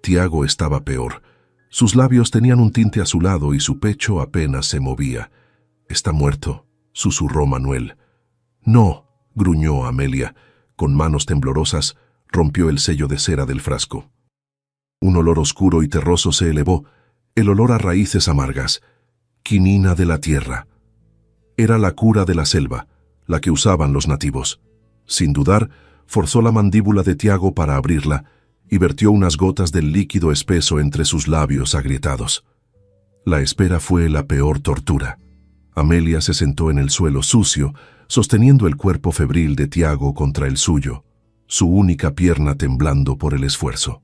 Tiago estaba peor. Sus labios tenían un tinte azulado y su pecho apenas se movía. «Está muerto», susurró Manuel. «No», gruñó Amelia. Con manos temblorosas, rompió el sello de cera del frasco. Un olor oscuro y terroso se elevó, el olor a raíces amargas. Quinina de la tierra. Era la cura de la selva, la que usaban los nativos. Sin dudar, forzó la mandíbula de Tiago para abrirla y vertió unas gotas del líquido espeso entre sus labios agrietados. La espera fue la peor tortura. Amelia se sentó en el suelo sucio, sosteniendo el cuerpo febril de Tiago contra el suyo, su única pierna temblando por el esfuerzo.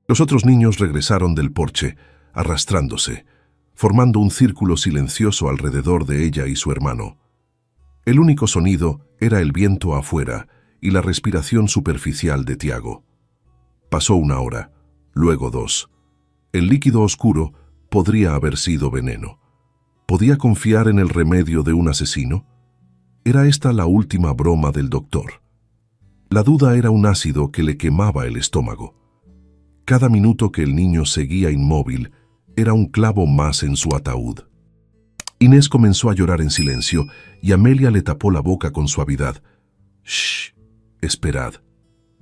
Los otros niños regresaron del porche, arrastrándose, formando un círculo silencioso alrededor de ella y su hermano. El único sonido era el viento afuera y la respiración superficial de Tiago. Pasó 1 hora, luego 2. El líquido oscuro podría haber sido veneno. ¿Podía confiar en el remedio de un asesino? ¿Era esta la última broma del doctor? La duda era un ácido que le quemaba el estómago. Cada minuto que el niño seguía inmóvil era un clavo más en su ataúd. Inés comenzó a llorar en silencio y Amelia le tapó la boca con suavidad. «Shh, esperad».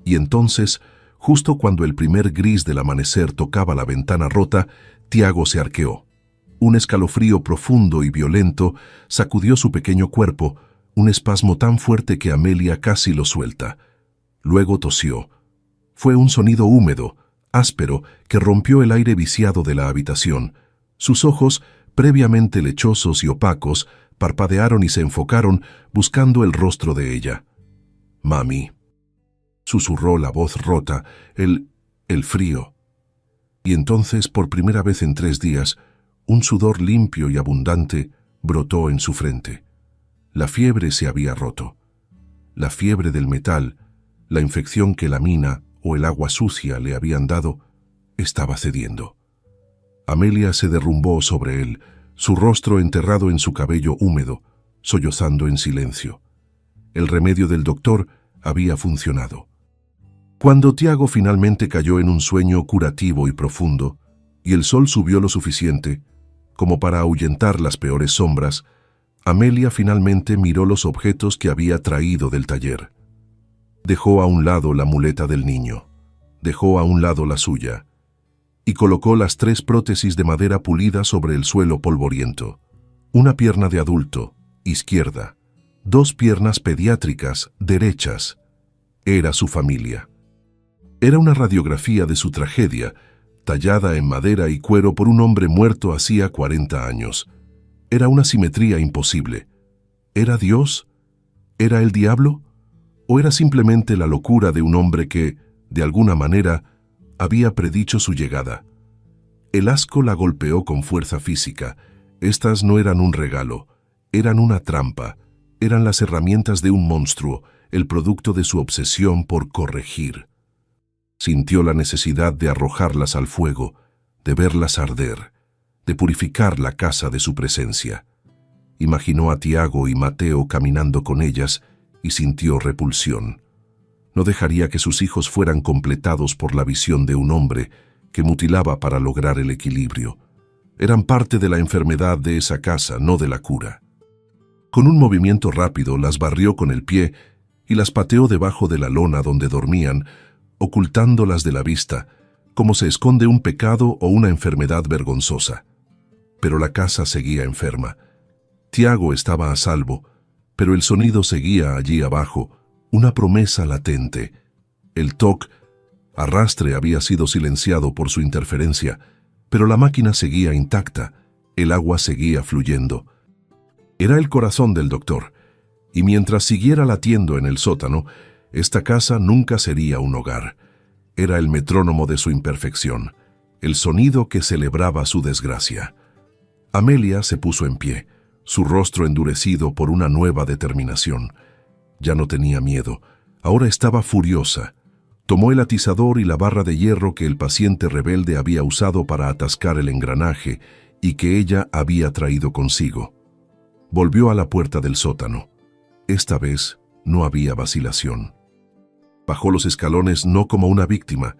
Y entonces, justo cuando el primer gris del amanecer tocaba la ventana rota, Tiago se arqueó. Un escalofrío profundo y violento sacudió su pequeño cuerpo, un espasmo tan fuerte que Amelia casi lo suelta. Luego tosió. Fue un sonido húmedo, áspero, que rompió el aire viciado de la habitación. Sus ojos, previamente lechosos y opacos, parpadearon y se enfocaron buscando el rostro de ella. «Mami», susurró la voz rota, el frío. Y entonces, por primera vez en 3 días, un sudor limpio y abundante brotó en su frente. La fiebre se había roto. La fiebre del metal, la infección que la mina o el agua sucia le habían dado, estaba cediendo. Amelia se derrumbó sobre él, su rostro enterrado en su cabello húmedo, sollozando en silencio. El remedio del doctor había funcionado. Cuando Tiago finalmente cayó en un sueño curativo y profundo, y el sol subió lo suficiente como para ahuyentar las peores sombras, Amelia finalmente miró los objetos que había traído del taller. Dejó a un lado la muleta del niño, dejó a un lado la suya, y colocó las 3 prótesis de madera pulida sobre el suelo polvoriento. Una pierna de adulto, izquierda, 2 piernas pediátricas, derechas. Era su familia. Era una radiografía de su tragedia, tallada en madera y cuero por un hombre muerto hacía 40 años. Era una simetría imposible. ¿Era Dios? ¿Era el diablo? ¿O era simplemente la locura de un hombre que, de alguna manera, había predicho su llegada? El asco la golpeó con fuerza física. Estas no eran un regalo, eran una trampa, eran las herramientas de un monstruo, el producto de su obsesión por corregir. Sintió la necesidad de arrojarlas al fuego, de verlas arder, de purificar la casa de su presencia. Imaginó a Tiago y Mateo caminando con ellas y sintió repulsión. No dejaría que sus hijos fueran completados por la visión de un hombre que mutilaba para lograr el equilibrio. Eran parte de la enfermedad de esa casa, no de la cura. Con un movimiento rápido las barrió con el pie y las pateó debajo de la lona donde dormían, ocultándolas de la vista, como se esconde un pecado o una enfermedad vergonzosa. Pero la casa seguía enferma. Tiago estaba a salvo, pero el sonido seguía allí abajo, una promesa latente. El toc, arrastre, había sido silenciado por su interferencia, pero la máquina seguía intacta, el agua seguía fluyendo. Era el corazón del doctor, y mientras siguiera latiendo en el sótano, esta casa nunca sería un hogar. Era el metrónomo de su imperfección, el sonido que celebraba su desgracia. Amelia se puso en pie, su rostro endurecido por una nueva determinación. Ya no tenía miedo, ahora estaba furiosa. Tomó el atizador y la barra de hierro que el paciente rebelde había usado para atascar el engranaje y que ella había traído consigo. Volvió a la puerta del sótano. Esta vez no había vacilación. Bajó los escalones no como una víctima,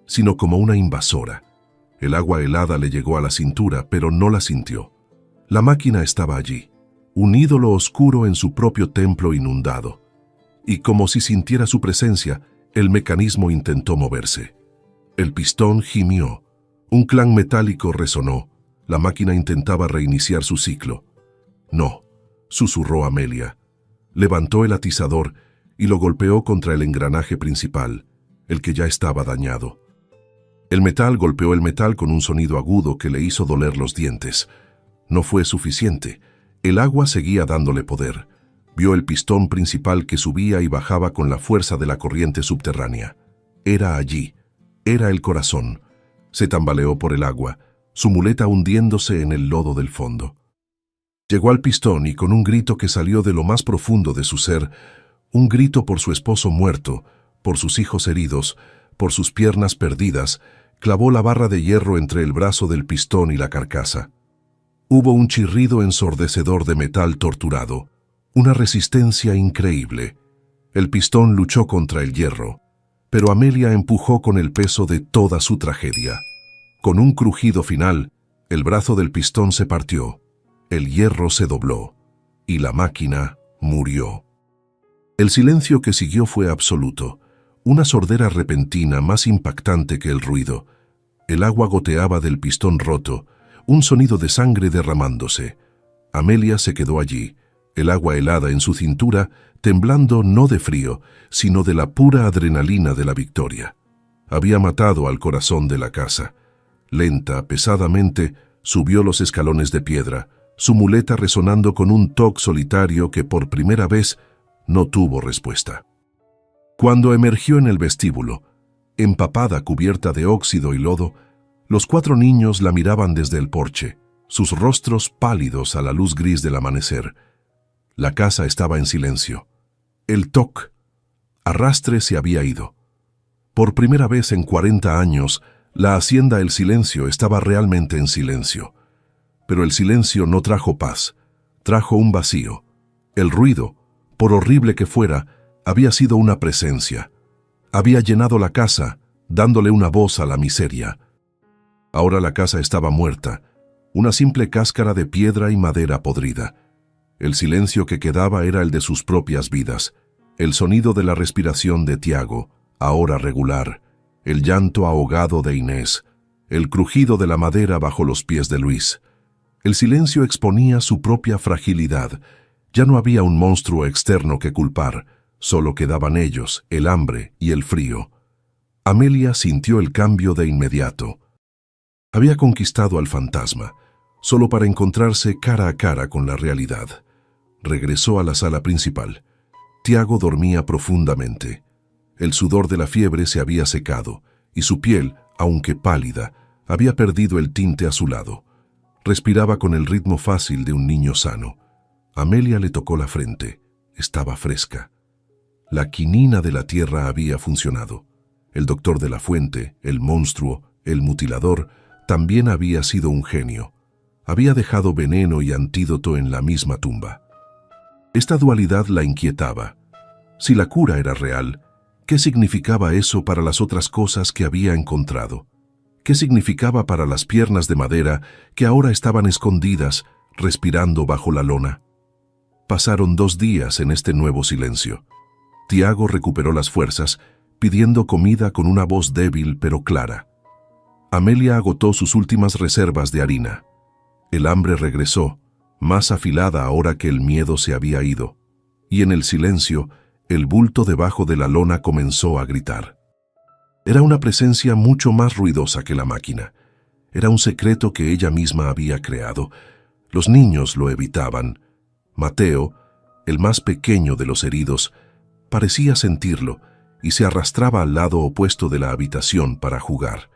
sino como una invasora. El agua helada le llegó a la cintura, pero no la sintió. La máquina estaba allí, un ídolo oscuro en su propio templo inundado. Y como si sintiera su presencia, el mecanismo intentó moverse. El pistón gimió, un clan metálico resonó. La máquina intentaba reiniciar su ciclo. «No», susurró Amelia. Levantó el atizador y lo golpeó contra el engranaje principal, el que ya estaba dañado. El metal golpeó el metal con un sonido agudo que le hizo doler los dientes. No fue suficiente. El agua seguía dándole poder. Vio el pistón principal que subía y bajaba con la fuerza de la corriente subterránea. Era allí. Era el corazón. Se tambaleó por el agua, su muleta hundiéndose en el lodo del fondo. Llegó al pistón y con un grito que salió de lo más profundo de su ser, un grito por su esposo muerto, por sus hijos heridos, por sus piernas perdidas, clavó la barra de hierro entre el brazo del pistón y la carcasa. Hubo un chirrido ensordecedor de metal torturado, una resistencia increíble. El pistón luchó contra el hierro. pero Amelia empujó con el peso de toda su tragedia. Con un crujido final, el brazo del pistón se partió, el hierro se dobló, y la máquina murió. El silencio que siguió fue absoluto, una sordera repentina más impactante que el ruido. El agua goteaba del pistón roto, un sonido de sangre derramándose. Amelia se quedó allí, el agua helada en su cintura, temblando no de frío, sino de la pura adrenalina de la victoria. Había matado al corazón de la casa. Lenta, pesadamente, subió los escalones de piedra, su muleta resonando con un toc solitario que por primera vez no tuvo respuesta. Cuando emergió en el vestíbulo, empapada cubierta de óxido y lodo, los 4 niños la miraban desde el porche, sus rostros pálidos a la luz gris del amanecer. La casa estaba en silencio. El toc, arrastre, se había ido. Por primera vez en 40 años, la hacienda El Silencio estaba realmente en silencio. Pero el silencio no trajo paz, trajo un vacío. El ruido, por horrible que fuera, había sido una presencia. Había llenado la casa, dándole una voz a la miseria. Ahora la casa estaba muerta, una simple cáscara de piedra y madera podrida. El silencio que quedaba era el de sus propias vidas, el sonido de la respiración de Tiago, ahora regular, el llanto ahogado de Inés, el crujido de la madera bajo los pies de Luis. El silencio exponía su propia fragilidad. Ya no había un monstruo externo que culpar, solo quedaban ellos, el hambre y el frío. Amelia sintió el cambio de inmediato. Había conquistado al fantasma, solo para encontrarse cara a cara con la realidad. Regresó a la sala principal. Tiago dormía profundamente. El sudor de la fiebre se había secado, y su piel, aunque pálida, había perdido el tinte azulado. Respiraba con el ritmo fácil de un niño sano. Amelia le tocó la frente. Estaba fresca. La quinina de la tierra había funcionado. El doctor de la fuente, el monstruo, el mutilador, también había sido un genio. Había dejado veneno y antídoto en la misma tumba. Esta dualidad la inquietaba. Si la cura era real, ¿qué significaba eso para las otras cosas que había encontrado? ¿Qué significaba para las piernas de madera que ahora estaban escondidas, respirando bajo la lona? Pasaron 2 días en este nuevo silencio. Tiago recuperó las fuerzas, pidiendo comida con una voz débil pero clara. Amelia agotó sus últimas reservas de harina. El hambre regresó, más afilada ahora que el miedo se había ido, y en el silencio, el bulto debajo de la lona comenzó a gritar. Era una presencia mucho más ruidosa que la máquina. Era un secreto que ella misma había creado. Los niños lo evitaban. Mateo, el más pequeño de los heridos, parecía sentirlo y se arrastraba al lado opuesto de la habitación para jugar.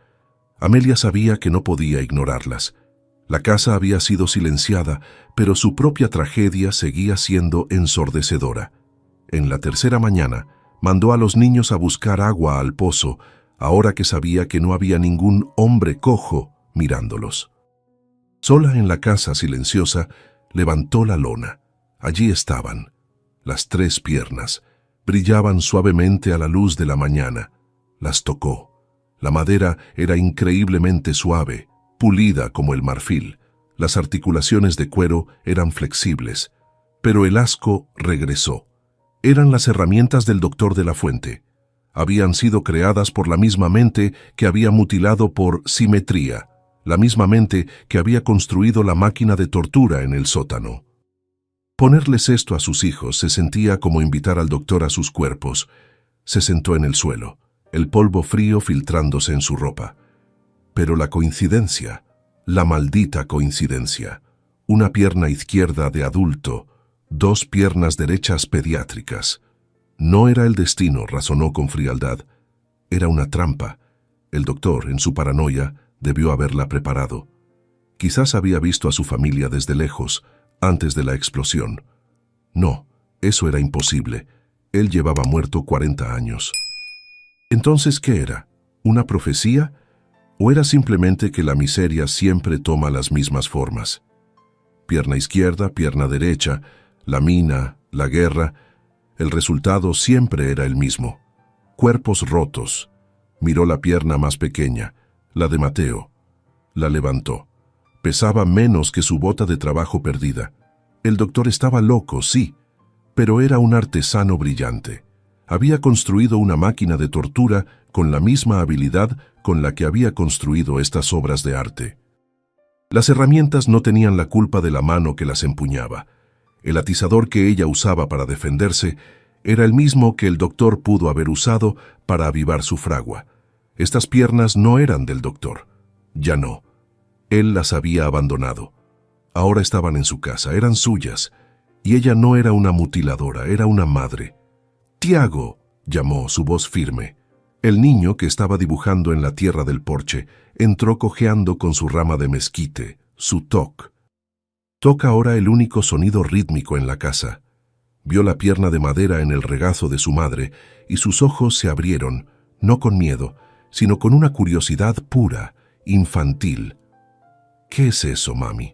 Amelia sabía que no podía ignorarlas. La casa había sido silenciada, pero su propia tragedia seguía siendo ensordecedora. En la tercera mañana, mandó a los niños a buscar agua al pozo, ahora que sabía que no había ningún hombre cojo mirándolos. Sola en la casa silenciosa, levantó la lona. Allí estaban, las 3 piernas. Brillaban suavemente a la luz de la mañana. Las tocó. La madera era increíblemente suave, pulida como el marfil. Las articulaciones de cuero eran flexibles. Pero el asco regresó. Eran las herramientas del doctor de la fuente. Habían sido creadas por la misma mente que había mutilado por simetría, la misma mente que había construido la máquina de tortura en el sótano. Ponerles esto a sus hijos se sentía como invitar al doctor a sus cuerpos. Se sentó en el suelo, el polvo frío filtrándose en su ropa. Pero la coincidencia, la maldita coincidencia, una pierna izquierda de adulto, 2 piernas derechas pediátricas. No era el destino, razonó con frialdad. Era una trampa. El doctor, en su paranoia, debió haberla preparado. Quizás había visto a su familia desde lejos, antes de la explosión. No, eso era imposible. Él llevaba muerto 40 años. Entonces, ¿qué era? ¿Una profecía? ¿O era simplemente que la miseria siempre toma las mismas formas? Pierna izquierda, pierna derecha, la mina, la guerra. El resultado siempre era el mismo. cuerpos rotos. Miró la pierna más pequeña, la de Mateo. La levantó. Pesaba menos que su bota de trabajo perdida. El doctor estaba loco, sí, pero era un artesano brillante. Había construido una máquina de tortura con la misma habilidad con la que había construido estas obras de arte. Las herramientas no tenían la culpa de la mano que las empuñaba. El atizador que ella usaba para defenderse era el mismo que el doctor pudo haber usado para avivar su fragua. Estas piernas no eran del doctor. Ya no. Él las había abandonado. Ahora estaban en su casa, eran suyas, y ella no era una mutiladora, era una madre. «Tiago», llamó, su voz firme. El niño, que estaba dibujando en la tierra del porche, entró cojeando con su rama de mezquite, su toc. Toca ahora el único sonido rítmico en la casa. Vio la pierna de madera en el regazo de su madre y sus ojos se abrieron, no con miedo, sino con una curiosidad pura, infantil. «¿Qué es eso, mami?»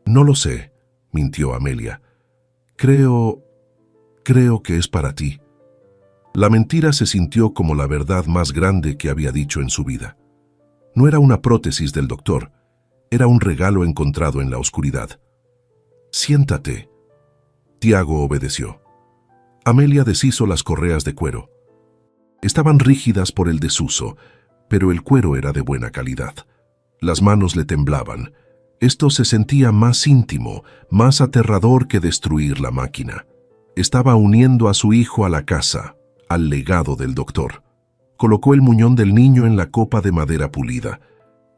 «No lo sé», mintió Amelia. Creo que es para ti». La mentira se sintió como la verdad más grande que había dicho en su vida. No era una prótesis del doctor, era un regalo encontrado en la oscuridad. «Siéntate». Tiago obedeció. Amelia deshizo las correas de cuero. Estaban rígidas por el desuso, pero el cuero era de buena calidad. Las manos le temblaban. Esto se sentía más íntimo, más aterrador que destruir la máquina. Estaba uniendo a su hijo a la casa, al legado del doctor. Colocó el muñón del niño en la copa de madera pulida.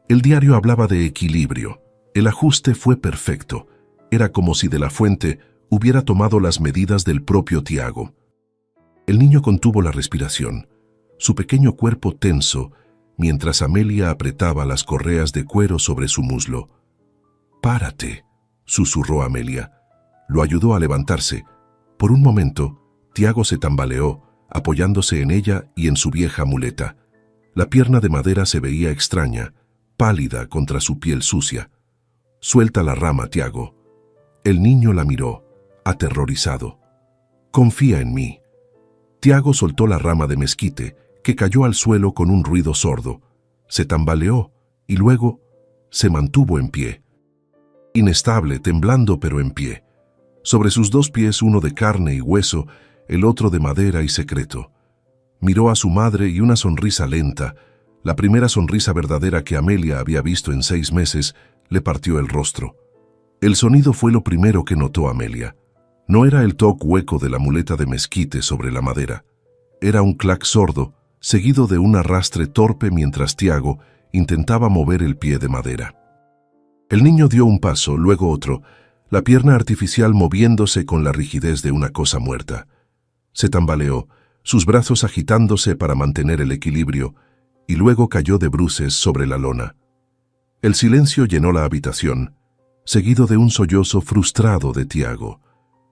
El diario hablaba de equilibrio. El ajuste fue perfecto. Era como si de la fuente hubiera tomado las medidas del propio Tiago. El niño contuvo la respiración, su pequeño cuerpo tenso, mientras Amelia apretaba las correas de cuero sobre su muslo. «Párate», susurró Amelia. Lo ayudó a levantarse. Por un momento, Tiago se tambaleó, apoyándose en ella y en su vieja muleta. La pierna de madera se veía extraña, pálida contra su piel sucia. «Suelta la rama, Tiago». El niño la miró, aterrorizado. «Confía en mí». Tiago soltó la rama de mezquite, que cayó al suelo con un ruido sordo. Se tambaleó y luego se mantuvo en pie. Inestable, temblando pero en pie. Sobre sus dos pies, uno de carne y hueso, el otro de madera y secreto. Miró a su madre y una sonrisa lenta, la primera sonrisa verdadera que Amelia había visto en 6 meses, le partió el rostro. El sonido fue lo primero que notó Amelia. No era el toc hueco de la muleta de mezquite sobre la madera. Era un clac sordo, seguido de un arrastre torpe mientras Tiago intentaba mover el pie de madera. El niño dio un paso, luego otro, la pierna artificial moviéndose con la rigidez de una cosa muerta. Se tambaleó, sus brazos agitándose para mantener el equilibrio, y luego cayó de bruces sobre la lona. El silencio llenó la habitación, seguido de un sollozo frustrado de Tiago.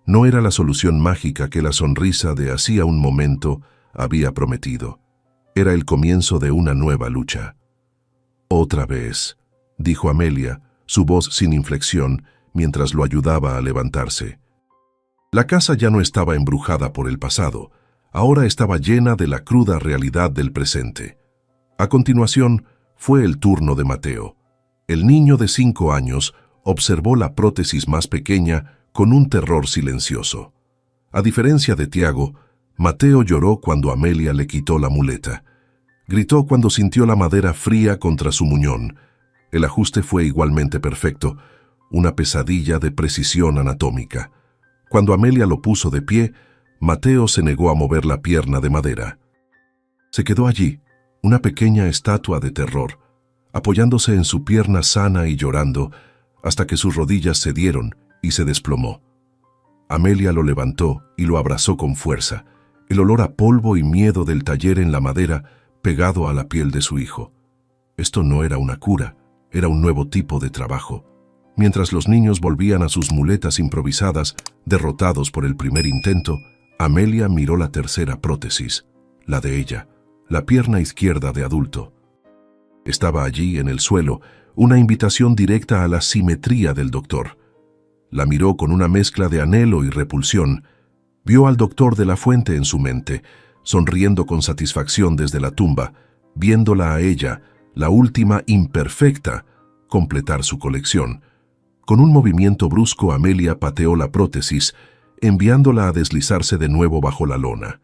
No era la solución mágica que la sonrisa de hacía un momento había prometido. Era el comienzo de una nueva lucha. «Otra vez», dijo Amelia, su voz sin inflexión, mientras lo ayudaba a levantarse. La casa ya no estaba embrujada por el pasado, ahora estaba llena de la cruda realidad del presente. A continuación, fue el turno de Mateo. El niño de 5 años observó la prótesis más pequeña con un terror silencioso. A diferencia de Tiago, Mateo lloró cuando Amelia le quitó la muleta. Gritó cuando sintió la madera fría contra su muñón. El ajuste fue igualmente perfecto, una pesadilla de precisión anatómica. Cuando Amelia lo puso de pie, Mateo se negó a mover la pierna de madera. Se quedó allí, una pequeña estatua de terror, apoyándose en su pierna sana y llorando, hasta que sus rodillas cedieron y se desplomó. Amelia lo levantó y lo abrazó con fuerza, el olor a polvo y miedo del taller en la madera pegado a la piel de su hijo. Esto no era una cura, era un nuevo tipo de trabajo. Mientras los niños volvían a sus muletas improvisadas, derrotados por el primer intento, Amelia miró la tercera prótesis, la de ella, la pierna izquierda de adulto. Estaba allí, en el suelo, una invitación directa a la simetría del doctor. La miró con una mezcla de anhelo y repulsión. Vio al doctor de la fuente en su mente, sonriendo con satisfacción desde la tumba, viéndola a ella, la última imperfecta, completar su colección. Con un movimiento brusco, Amelia pateó la prótesis, enviándola a deslizarse de nuevo bajo la lona.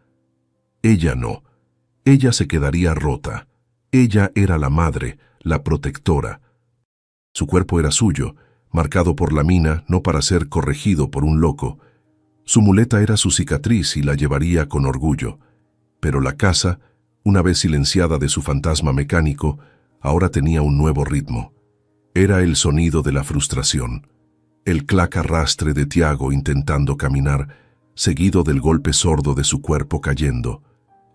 Ella no. Ella se quedaría rota. Ella era la madre, la protectora. Su cuerpo era suyo, marcado por la mina, no para ser corregido por un loco. Su muleta era su cicatriz y la llevaría con orgullo. Pero la casa, una vez silenciada de su fantasma mecánico, ahora tenía un nuevo ritmo. Era el sonido de la frustración. El clac arrastre de Tiago intentando caminar, seguido del golpe sordo de su cuerpo cayendo.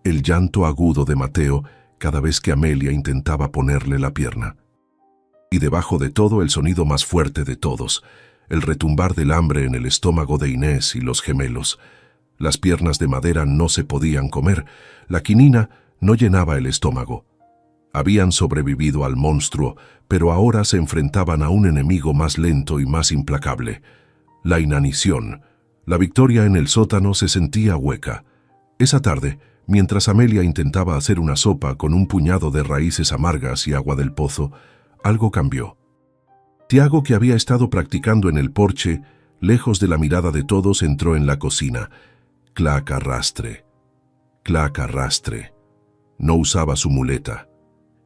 El llanto agudo de Mateo cada vez que Amelia intentaba ponerle la pierna. Y debajo de todo el sonido más fuerte de todos, el retumbar del hambre en el estómago de Inés y los gemelos. Las piernas de madera no se podían comer, la quinina no llenaba el estómago. Habían sobrevivido al monstruo, pero ahora se enfrentaban a un enemigo más lento y más implacable. La inanición. La victoria en el sótano se sentía hueca. Esa tarde, mientras Amelia intentaba hacer una sopa con un puñado de raíces amargas y agua del pozo, algo cambió. Tiago, que había estado practicando en el porche, lejos de la mirada de todos, entró en la cocina. Clac arrastre. Clac arrastre. No usaba su muleta.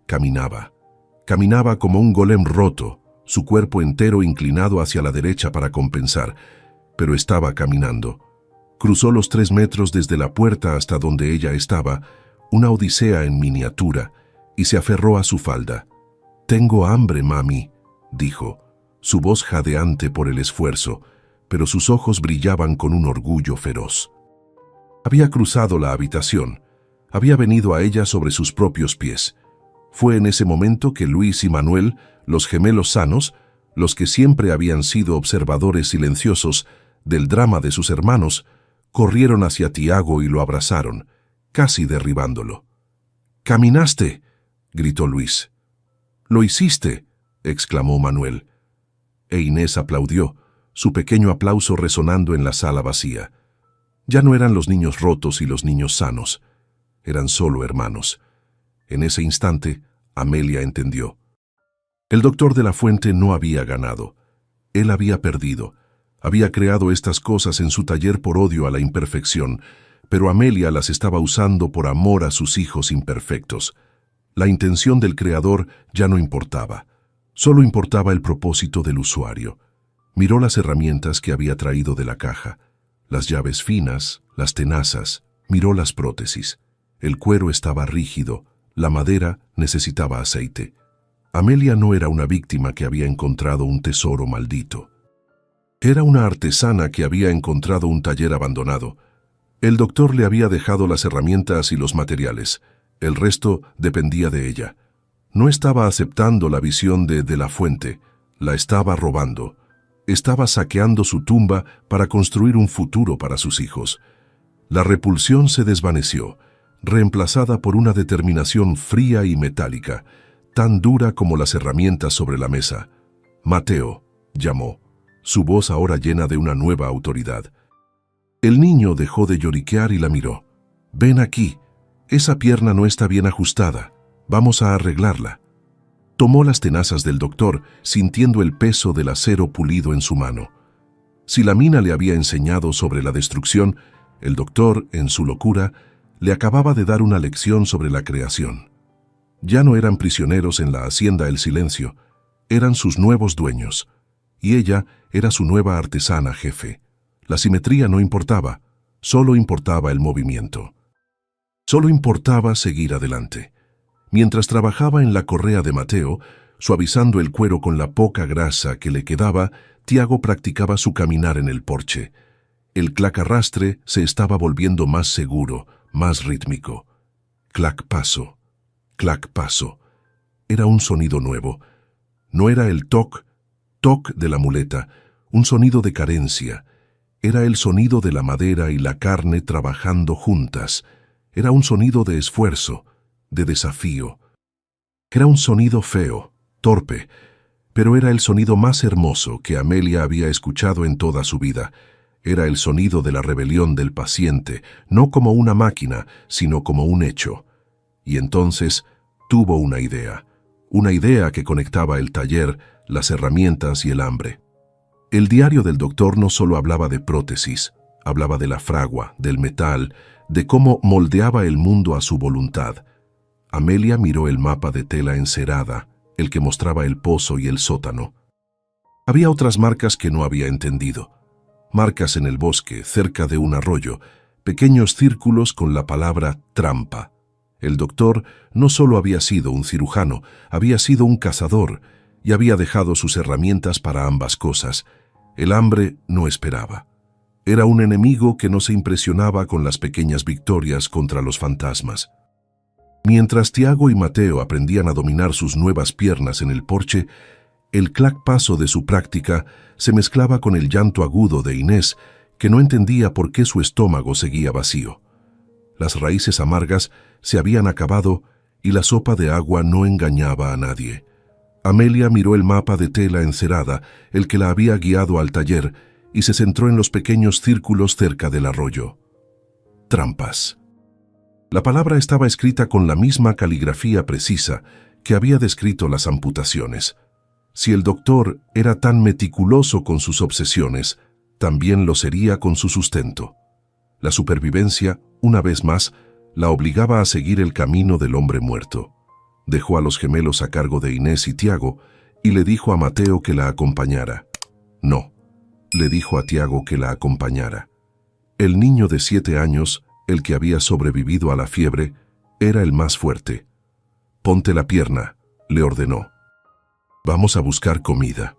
Caminaba. Caminaba como un golem roto, su cuerpo entero inclinado hacia la derecha para compensar, pero estaba caminando. Cruzó los 3 metros desde la puerta hasta donde ella estaba, una odisea en miniatura, y se aferró a su falda. «Tengo hambre, mami», dijo, su voz jadeante por el esfuerzo, pero sus ojos brillaban con un orgullo feroz. Había cruzado la habitación, había venido a ella sobre sus propios pies. Fue en ese momento que Luis y Manuel, los gemelos sanos, los que siempre habían sido observadores silenciosos del drama de sus hermanos, corrieron hacia Tiago y lo abrazaron, casi derribándolo. «¡Caminaste!», gritó Luis. «¡Lo hiciste!», exclamó Manuel. E Inés aplaudió, su pequeño aplauso resonando en la sala vacía. Ya no eran los niños rotos y los niños sanos, eran solo hermanos. En ese instante, Amelia entendió. El doctor de la Fuente no había ganado. Él había perdido. Había creado estas cosas en su taller por odio a la imperfección, pero Amelia las estaba usando por amor a sus hijos imperfectos. La intención del creador ya no importaba. Solo importaba el propósito del usuario. Miró las herramientas que había traído de la caja, las llaves finas, las tenazas, miró las prótesis. El cuero estaba rígido, la madera necesitaba aceite. Amelia no era una víctima que había encontrado un tesoro maldito. Era una artesana que había encontrado un taller abandonado. El doctor le había dejado las herramientas y los materiales. El resto dependía de ella. No estaba aceptando la visión de la Fuente, la estaba robando. Estaba saqueando su tumba para construir un futuro para sus hijos. La repulsión se desvaneció, reemplazada por una determinación fría y metálica, tan dura como las herramientas sobre la mesa. «Mateo», llamó, su voz ahora llena de una nueva autoridad. El niño dejó de lloriquear y la miró. «Ven aquí, esa pierna no está bien ajustada, vamos a arreglarla». Tomó las tenazas del doctor, sintiendo el peso del acero pulido en su mano. Si la mina le había enseñado sobre la destrucción, el doctor, en su locura, le acababa de dar una lección sobre la creación. Ya no eran prisioneros en la hacienda El Silencio, eran sus nuevos dueños, y ella era su nueva artesana jefe. La simetría no importaba, solo importaba el movimiento. Solo importaba seguir adelante. Mientras trabajaba en la correa de Mateo, suavizando el cuero con la poca grasa que le quedaba, Tiago practicaba su caminar en el porche. El clac-arrastre se estaba volviendo más seguro, más rítmico. Clac-paso, clac-paso. Era un sonido nuevo. No era el toc, toc de la muleta, un sonido de carencia. Era el sonido de la madera y la carne trabajando juntas. Era un sonido de esfuerzo, de desafío. Era un sonido feo, torpe, pero era el sonido más hermoso que Amelia había escuchado en toda su vida. Era el sonido de la rebelión del paciente, no como una máquina, sino como un hecho. Y entonces tuvo una idea que conectaba el taller, las herramientas y el hambre. El diario del doctor no solo hablaba de prótesis, hablaba de la fragua, del metal, de cómo moldeaba el mundo a su voluntad. Amelia miró el mapa de tela encerada, el que mostraba el pozo y el sótano. Había otras marcas que no había entendido. Marcas en el bosque, cerca de un arroyo, pequeños círculos con la palabra trampa. El doctor no solo había sido un cirujano, había sido un cazador y había dejado sus herramientas para ambas cosas. El hambre no esperaba. Era un enemigo que no se impresionaba con las pequeñas victorias contra los fantasmas. Mientras Tiago y Mateo aprendían a dominar sus nuevas piernas en el porche, el clac-paso de su práctica se mezclaba con el llanto agudo de Inés, que no entendía por qué su estómago seguía vacío. Las raíces amargas se habían acabado y la sopa de agua no engañaba a nadie. Amelia miró el mapa de tela encerada, el que la había guiado al taller, y se centró en los pequeños círculos cerca del arroyo. Trampas. La palabra estaba escrita con la misma caligrafía precisa que había descrito las amputaciones. Si el doctor era tan meticuloso con sus obsesiones, también lo sería con su sustento. La supervivencia, una vez más, la obligaba a seguir el camino del hombre muerto. Dejó a los gemelos a cargo de Inés y Tiago y le dijo a Mateo que la acompañara. No, le dijo a Tiago que la acompañara. El niño de 7 años, el que había sobrevivido a la fiebre, era el más fuerte. «Ponte la pierna», le ordenó. «Vamos a buscar comida».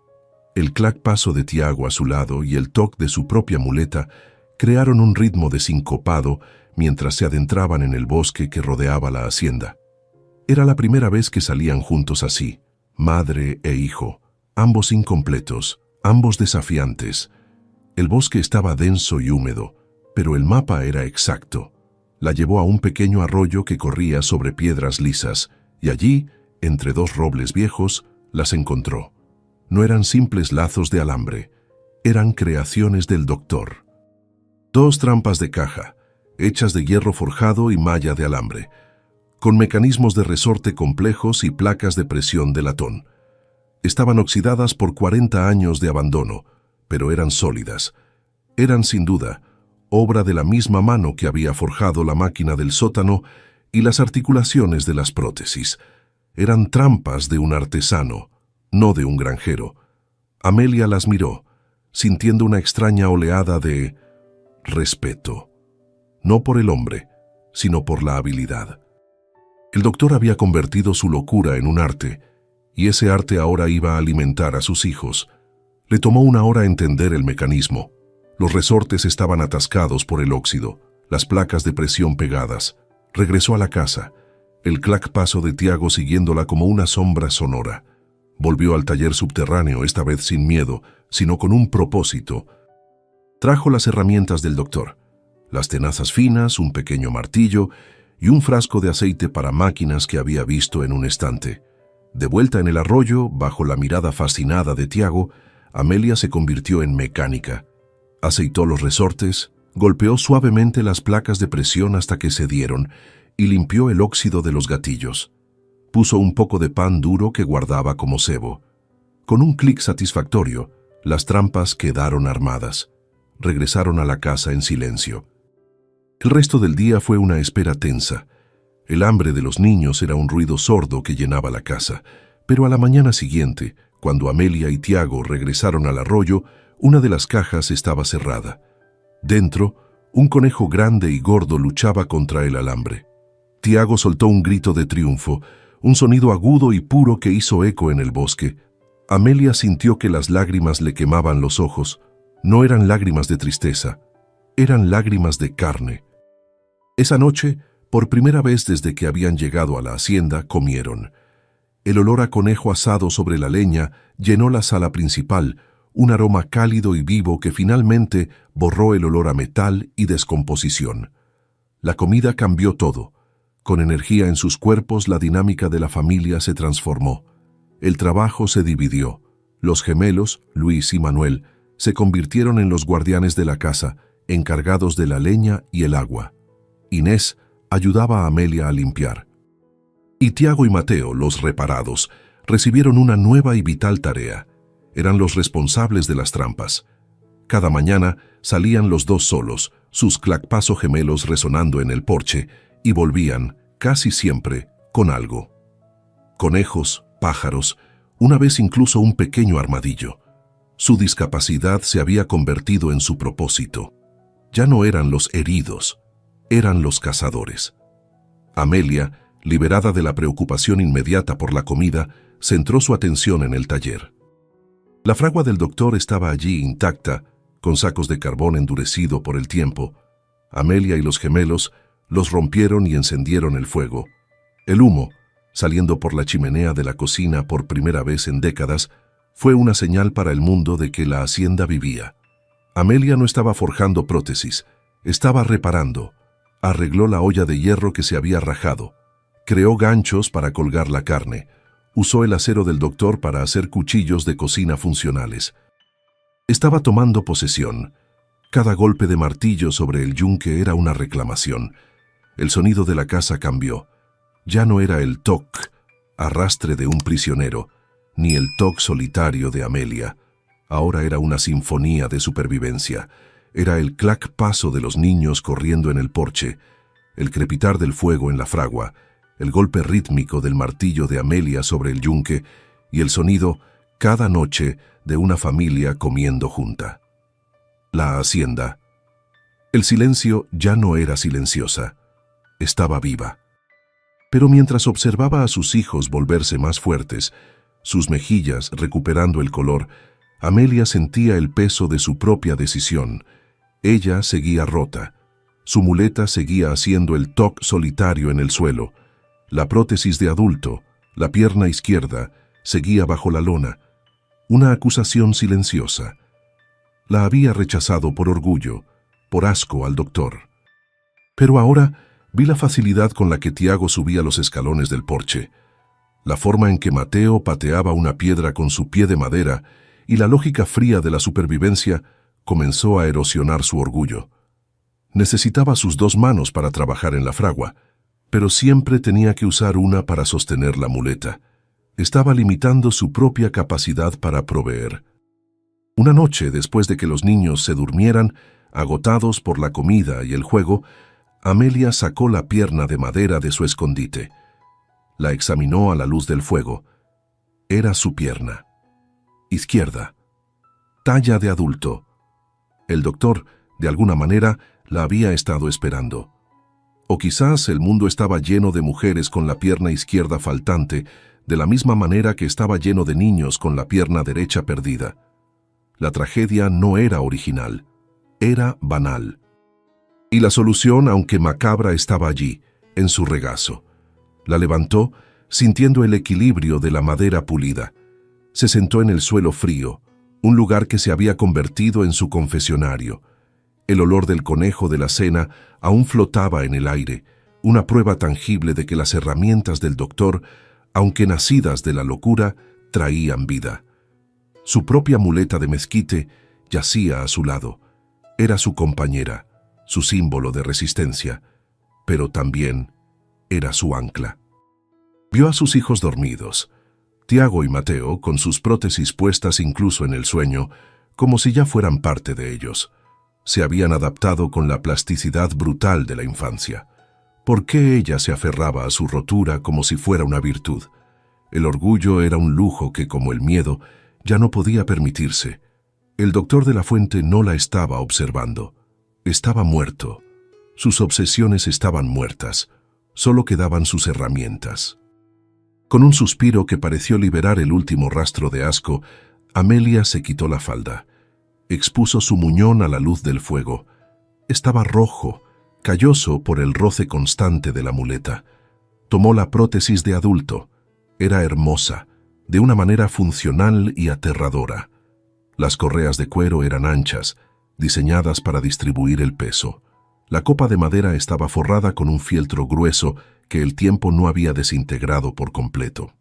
El clac-paso de Tiago a su lado y el toc de su propia muleta crearon un ritmo de sincopado mientras se adentraban en el bosque que rodeaba la hacienda. Era la primera vez que salían juntos así, madre e hijo, ambos incompletos, ambos desafiantes. El bosque estaba denso y húmedo, pero el mapa era exacto. La llevó a un pequeño arroyo que corría sobre piedras lisas, y allí, entre 2 robles viejos, las encontró. No eran simples lazos de alambre, eran creaciones del doctor. 2 trampas de caja, hechas de hierro forjado y malla de alambre, con mecanismos de resorte complejos y placas de presión de latón. Estaban oxidadas por 40 años de abandono, pero eran sólidas. Eran, sin duda, obra de la misma mano que había forjado la máquina del sótano y las articulaciones de las prótesis. Eran trampas de un artesano, no de un granjero. Amelia las miró, sintiendo una extraña oleada de respeto. No por el hombre, sino por la habilidad. El doctor había convertido su locura en un arte, y ese arte ahora iba a alimentar a sus hijos. Le tomó una hora entender el mecanismo. Los resortes estaban atascados por el óxido, las placas de presión pegadas. Regresó a la casa, el clac-paso de Tiago siguiéndola como una sombra sonora. Volvió al taller subterráneo, esta vez sin miedo, sino con un propósito. Trajo las herramientas del doctor, las tenazas finas, un pequeño martillo y un frasco de aceite para máquinas que había visto en un estante. De vuelta en el arroyo, bajo la mirada fascinada de Tiago, Amelia se convirtió en mecánica. Aceitó los resortes, golpeó suavemente las placas de presión hasta que cedieron y limpió el óxido de los gatillos. Puso un poco de pan duro que guardaba como cebo. Con un clic satisfactorio, las trampas quedaron armadas. Regresaron a la casa en silencio. El resto del día fue una espera tensa. El hambre de los niños era un ruido sordo que llenaba la casa, pero a la mañana siguiente, cuando Amelia y Tiago regresaron al arroyo, una de las cajas estaba cerrada. Dentro, un conejo grande y gordo luchaba contra el alambre. Tiago soltó un grito de triunfo, un sonido agudo y puro que hizo eco en el bosque. Amelia sintió que las lágrimas le quemaban los ojos. No eran lágrimas de tristeza, eran lágrimas de carne. Esa noche, por primera vez desde que habían llegado a la hacienda, comieron. El olor a conejo asado sobre la leña llenó la sala principal, un aroma cálido y vivo que finalmente borró el olor a metal y descomposición. La comida cambió todo. Con energía en sus cuerpos, la dinámica de la familia se transformó. El trabajo se dividió. Los gemelos, Luis y Manuel, se convirtieron en los guardianes de la casa, encargados de la leña y el agua. Inés ayudaba a Amelia a limpiar. Y Tiago y Mateo, los reparados, recibieron una nueva y vital tarea. Eran los responsables de las trampas. Cada mañana salían los dos solos, sus clacpazo gemelos resonando en el porche, y volvían, casi siempre, con algo. Conejos, pájaros, una vez incluso un pequeño armadillo. Su discapacidad se había convertido en su propósito. Ya no eran los heridos, eran los cazadores. Amelia, liberada de la preocupación inmediata por la comida, centró su atención en el taller. La fragua del doctor estaba allí intacta, con sacos de carbón endurecido por el tiempo. Amelia y los gemelos los rompieron y encendieron el fuego. El humo, saliendo por la chimenea de la cocina por primera vez en décadas, fue una señal para el mundo de que la hacienda vivía. Amelia no estaba forjando prótesis, estaba reparando. Arregló la olla de hierro que se había rajado. Creó ganchos para colgar la carne. Usó el acero del doctor para hacer cuchillos de cocina funcionales. Estaba tomando posesión. Cada golpe de martillo sobre el yunque era una reclamación. El sonido de la casa cambió. Ya no era el toc, arrastre de un prisionero, ni el toc solitario de Amelia. Ahora era una sinfonía de supervivencia. Era el clac-paso de los niños corriendo en el porche, el crepitar del fuego en la fragua, el golpe rítmico del martillo de Amelia sobre el yunque y el sonido, cada noche, de una familia comiendo junta. La hacienda. El silencio ya no era silenciosa, estaba viva. Pero mientras observaba a sus hijos volverse más fuertes, sus mejillas recuperando el color, Amelia sentía el peso de su propia decisión. Ella seguía rota. Su muleta seguía haciendo el toc solitario en el suelo. La prótesis de adulto, la pierna izquierda, seguía bajo la lona. Una acusación silenciosa. La había rechazado por orgullo, por asco al doctor. Pero ahora vi la facilidad con la que Tiago subía los escalones del porche, la forma en que Mateo pateaba una piedra con su pie de madera y la lógica fría de la supervivencia comenzó a erosionar su orgullo. Necesitaba sus dos manos para trabajar en la fragua, pero siempre tenía que usar una para sostener la muleta. Estaba limitando su propia capacidad para proveer. Una noche, después de que los niños se durmieran, agotados por la comida y el juego, Amelia sacó la pierna de madera de su escondite. La examinó a la luz del fuego. Era su pierna. Izquierda. Talla de adulto. El doctor, de alguna manera, la había estado esperando. O quizás el mundo estaba lleno de mujeres con la pierna izquierda faltante, de la misma manera que estaba lleno de niños con la pierna derecha perdida. La tragedia no era original, era banal. Y la solución, aunque macabra, estaba allí, en su regazo. La levantó, sintiendo el equilibrio de la madera pulida. Se sentó en el suelo frío, un lugar que se había convertido en su confesionario. El olor del conejo de la cena aún flotaba en el aire, una prueba tangible de que las herramientas del doctor, aunque nacidas de la locura, traían vida. Su propia muleta de mezquite yacía a su lado. Era su compañera, su símbolo de resistencia, pero también era su ancla. Vio a sus hijos dormidos, Tiago y Mateo, con sus prótesis puestas incluso en el sueño, como si ya fueran parte de ellos. Se habían adaptado con la plasticidad brutal de la infancia. ¿Por qué ella se aferraba a su rotura como si fuera una virtud? El orgullo era un lujo que, como el miedo, ya no podía permitirse. El doctor de la Fuente no la estaba observando. Estaba muerto. Sus obsesiones estaban muertas. Solo quedaban sus herramientas. Con un suspiro que pareció liberar el último rastro de asco, Amelia se quitó la falda. Expuso su muñón a la luz del fuego. Estaba rojo, calloso por el roce constante de la muleta. Tomó la prótesis de adulto. Era hermosa, de una manera funcional y aterradora. Las correas de cuero eran anchas, diseñadas para distribuir el peso. La copa de madera estaba forrada con un fieltro grueso que el tiempo no había desintegrado por completo.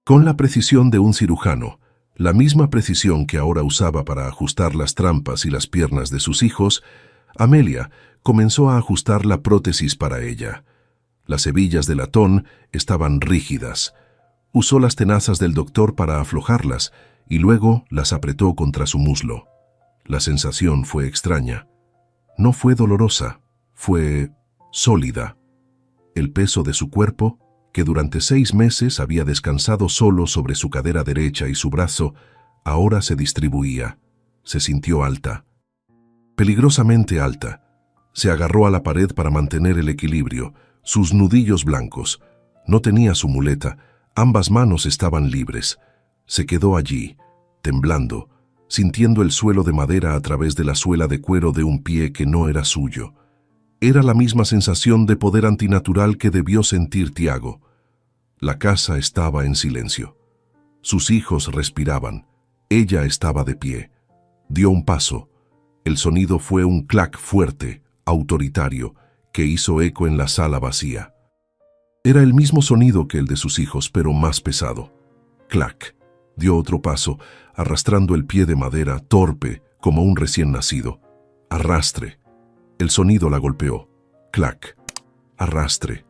Con la precisión de un cirujano, La misma precisión que ahora usaba para ajustar las trampas y las piernas de sus hijos, Amelia comenzó a ajustar la prótesis para ella. Las hebillas de latón estaban rígidas. Usó las tenazas del doctor para aflojarlas y luego las apretó contra su muslo. La sensación fue extraña. No fue dolorosa, fue sólida. El peso de su cuerpo, que durante 6 meses había descansado solo sobre su cadera derecha y su brazo, ahora se distribuía. Se sintió alta. Peligrosamente alta. Se agarró a la pared para mantener el equilibrio, sus nudillos blancos. No tenía su muleta, ambas manos estaban libres. Se quedó allí, temblando, sintiendo el suelo de madera a través de la suela de cuero de un pie que no era suyo. Era la misma sensación de poder antinatural que debió sentir Tiago. La casa estaba en silencio. Sus hijos respiraban. Ella estaba de pie. Dio un paso. El sonido fue un clac fuerte, autoritario, que hizo eco en la sala vacía. Era el mismo sonido que el de sus hijos, pero más pesado. Clac. Dio otro paso, arrastrando el pie de madera, torpe, como un recién nacido. Arrastre. El sonido la golpeó. Clac. Arrastre.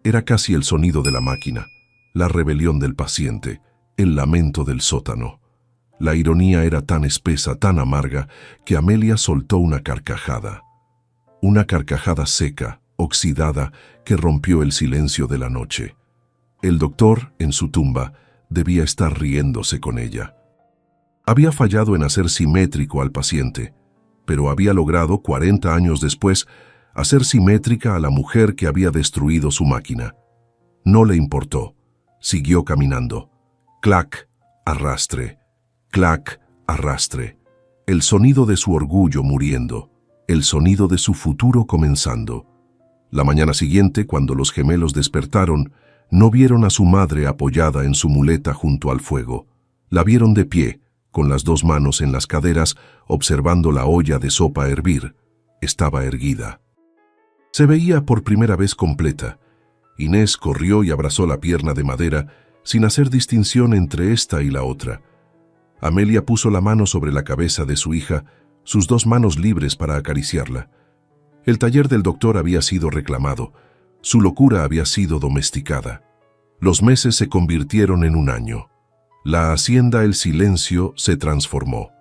Era casi el sonido de la máquina, la rebelión del paciente, el lamento del sótano. La ironía era tan espesa, tan amarga, que Amelia soltó una carcajada. Una carcajada seca, oxidada, que rompió el silencio de la noche. El doctor, en su tumba, debía estar riéndose con ella. Había fallado en hacer simétrico al paciente, pero había logrado, 40 años después, hacer simétrica a la mujer que había destruido su máquina. No le importó. Siguió caminando. Clac, arrastre. Clac, arrastre. El sonido de su orgullo muriendo. El sonido de su futuro comenzando. La mañana siguiente, cuando los gemelos despertaron, no vieron a su madre apoyada en su muleta junto al fuego. La vieron de pie, con las 2 manos en las caderas, observando la olla de sopa hervir. Estaba erguida. Se veía por primera vez completa. Inés corrió y abrazó la pierna de madera, sin hacer distinción entre esta y la otra. Amelia puso la mano sobre la cabeza de su hija, sus 2 manos libres para acariciarla. El taller del doctor había sido reclamado. Su locura había sido domesticada. Los meses se convirtieron en un año. La hacienda El Silencio se transformó.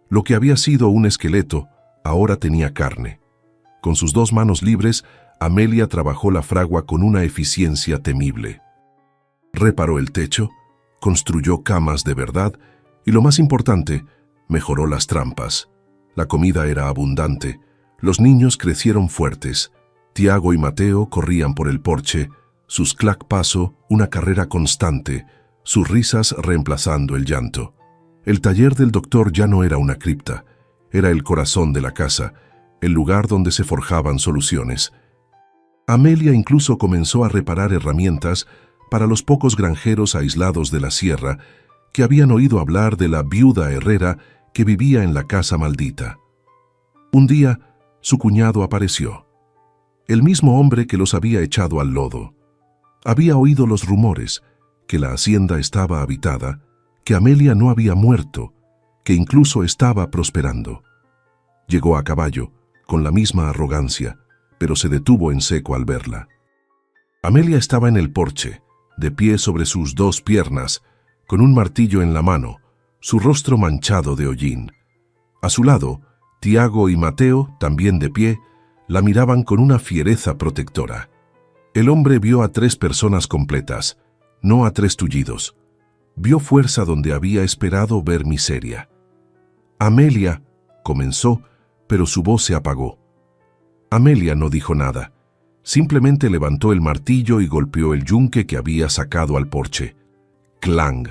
Lo que había sido un esqueleto, ahora tenía carne. Con sus 2 manos libres, Amelia trabajó la fragua con una eficiencia temible. Reparó el techo, construyó camas de verdad y, lo más importante, mejoró las trampas. La comida era abundante. Los niños crecieron fuertes. Tiago y Mateo corrían por el porche, sus clac paso, una carrera constante, sus risas reemplazando el llanto. El taller del doctor ya no era una cripta, era el corazón de la casa, el lugar donde se forjaban soluciones. Amelia incluso comenzó a reparar herramientas para los pocos granjeros aislados de la sierra que habían oído hablar de la viuda herrera que vivía en la casa maldita. Un día, su cuñado apareció. El mismo hombre que los había echado al lodo. Había oído los rumores, que la hacienda estaba habitada, que Amelia no había muerto, que incluso estaba prosperando. Llegó a caballo, con la misma arrogancia, pero se detuvo en seco al verla. Amelia estaba en el porche, de pie sobre sus 2 piernas, con un martillo en la mano, su rostro manchado de hollín. A su lado, Tiago y Mateo, también de pie, la miraban con una fiereza protectora. El hombre vio a 3 personas completas, no a 3 tullidos. Vio fuerza donde había esperado ver miseria. Amelia comenzó, pero su voz se apagó. Amelia no dijo nada. Simplemente levantó el martillo y golpeó el yunque que había sacado al porche. Clang.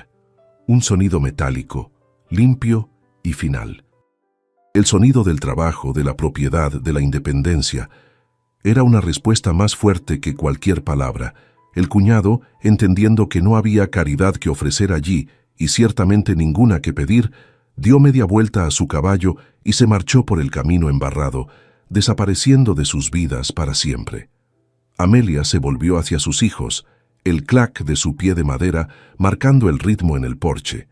Un sonido metálico, limpio y final. El sonido del trabajo, de la propiedad, de la independencia. Era una respuesta más fuerte que cualquier palabra. El cuñado, entendiendo que no había caridad que ofrecer allí y ciertamente ninguna que pedir, dio media vuelta a su caballo y se marchó por el camino embarrado, desapareciendo de sus vidas para siempre. Amelia se volvió hacia sus hijos, el clac de su pie de madera marcando el ritmo en el porche.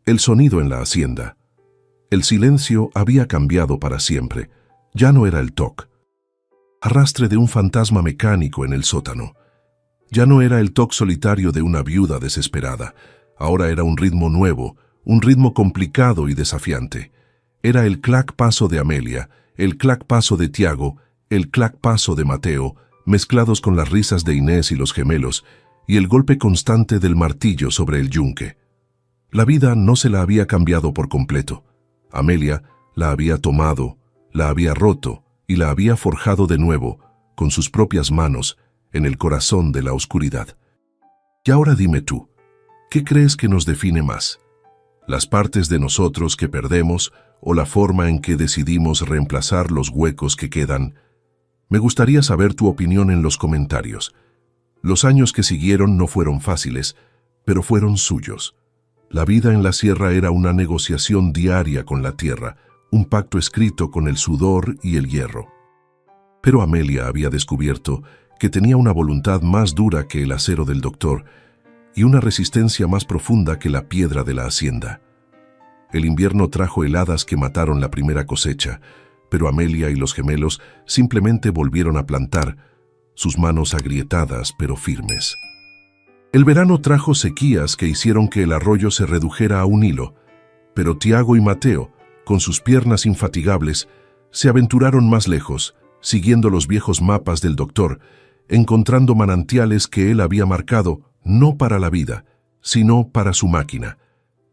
El sonido en la hacienda. El silencio había cambiado para siempre. Ya no era el toc. Arrastre de un fantasma mecánico en el sótano. Ya no era el toc solitario de una viuda desesperada. Ahora era un ritmo nuevo, un ritmo complicado y desafiante. Era el clac paso de Amelia, el clac paso de Tiago, el clac paso de Mateo, mezclados con las risas de Inés y los gemelos, y el golpe constante del martillo sobre el yunque. La vida no se la había cambiado por completo. Amelia la había tomado, la había roto y la había forjado de nuevo, con sus propias manos, en el corazón de la oscuridad. Y ahora dime tú, ¿qué crees que nos define más? ¿Las partes de nosotros que perdemos o la forma en que decidimos reemplazar los huecos que quedan? Me gustaría saber tu opinión en los comentarios. Los años que siguieron no fueron fáciles, pero fueron suyos. La vida en la sierra era una negociación diaria con la tierra, un pacto escrito con el sudor y el hierro. Pero Amelia había descubierto que tenía una voluntad más dura que el acero del doctor y una resistencia más profunda que la piedra de la hacienda. El invierno trajo heladas que mataron la primera cosecha, pero Amelia y los gemelos simplemente volvieron a plantar, sus manos agrietadas pero firmes. El verano trajo sequías que hicieron que el arroyo se redujera a un hilo, pero Tiago y Mateo, con sus piernas infatigables, se aventuraron más lejos, siguiendo los viejos mapas del doctor, encontrando manantiales que él había marcado no para la vida, sino para su máquina.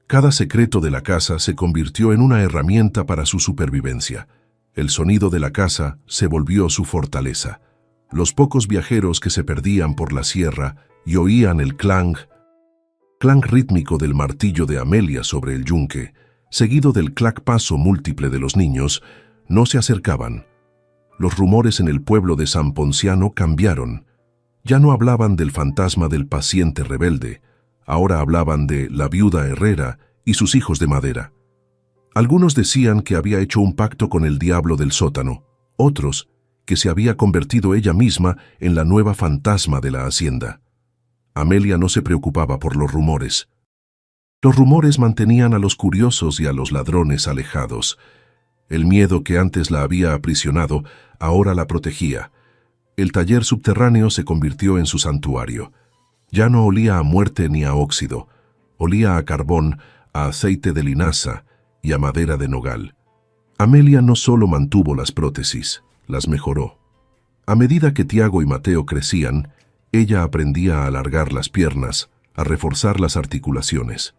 Cada secreto de la casa se convirtió en una herramienta para su supervivencia. El sonido de la casa se volvió su fortaleza. Los pocos viajeros que se perdían por la sierra y oían el clang rítmico del martillo de Amelia sobre el yunque, seguido del clac paso múltiple de los niños, no se acercaban. Los rumores en el pueblo de San Ponciano cambiaron. Ya no hablaban del fantasma del paciente rebelde, ahora hablaban de la viuda Herrera y sus hijos de madera. Algunos decían que había hecho un pacto con el diablo del sótano, otros que se había convertido ella misma en la nueva fantasma de la hacienda. Amelia no se preocupaba por los rumores. Los rumores mantenían a los curiosos y a los ladrones alejados. El miedo que antes la había aprisionado ahora la protegía. El taller subterráneo se convirtió en su santuario. Ya no olía a muerte ni a óxido. Olía a carbón, a aceite de linaza y a madera de nogal. Amelia no solo mantuvo las prótesis, las mejoró. A medida que Tiago y Mateo crecían, ella aprendía a alargar las piernas, a reforzar las articulaciones.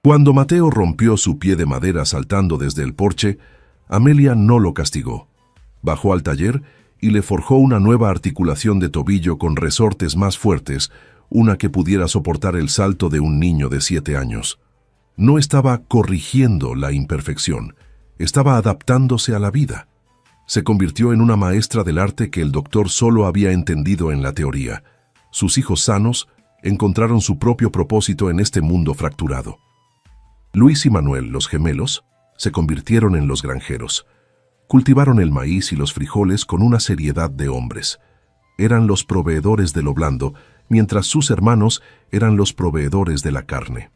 Cuando Mateo rompió su pie de madera saltando desde el porche, Amelia no lo castigó. Bajó al taller y le forjó una nueva articulación de tobillo con resortes más fuertes, una que pudiera soportar el salto de un niño de 7 años. No estaba corrigiendo la imperfección, estaba adaptándose a la vida. Se convirtió en una maestra del arte que el doctor solo había entendido en la teoría. Sus hijos sanos encontraron su propio propósito en este mundo fracturado. Luis y Manuel, los gemelos, se convirtieron en los granjeros. Cultivaron el maíz y los frijoles con una seriedad de hombres. Eran los proveedores de lo blando, mientras sus hermanos eran los proveedores de la carne.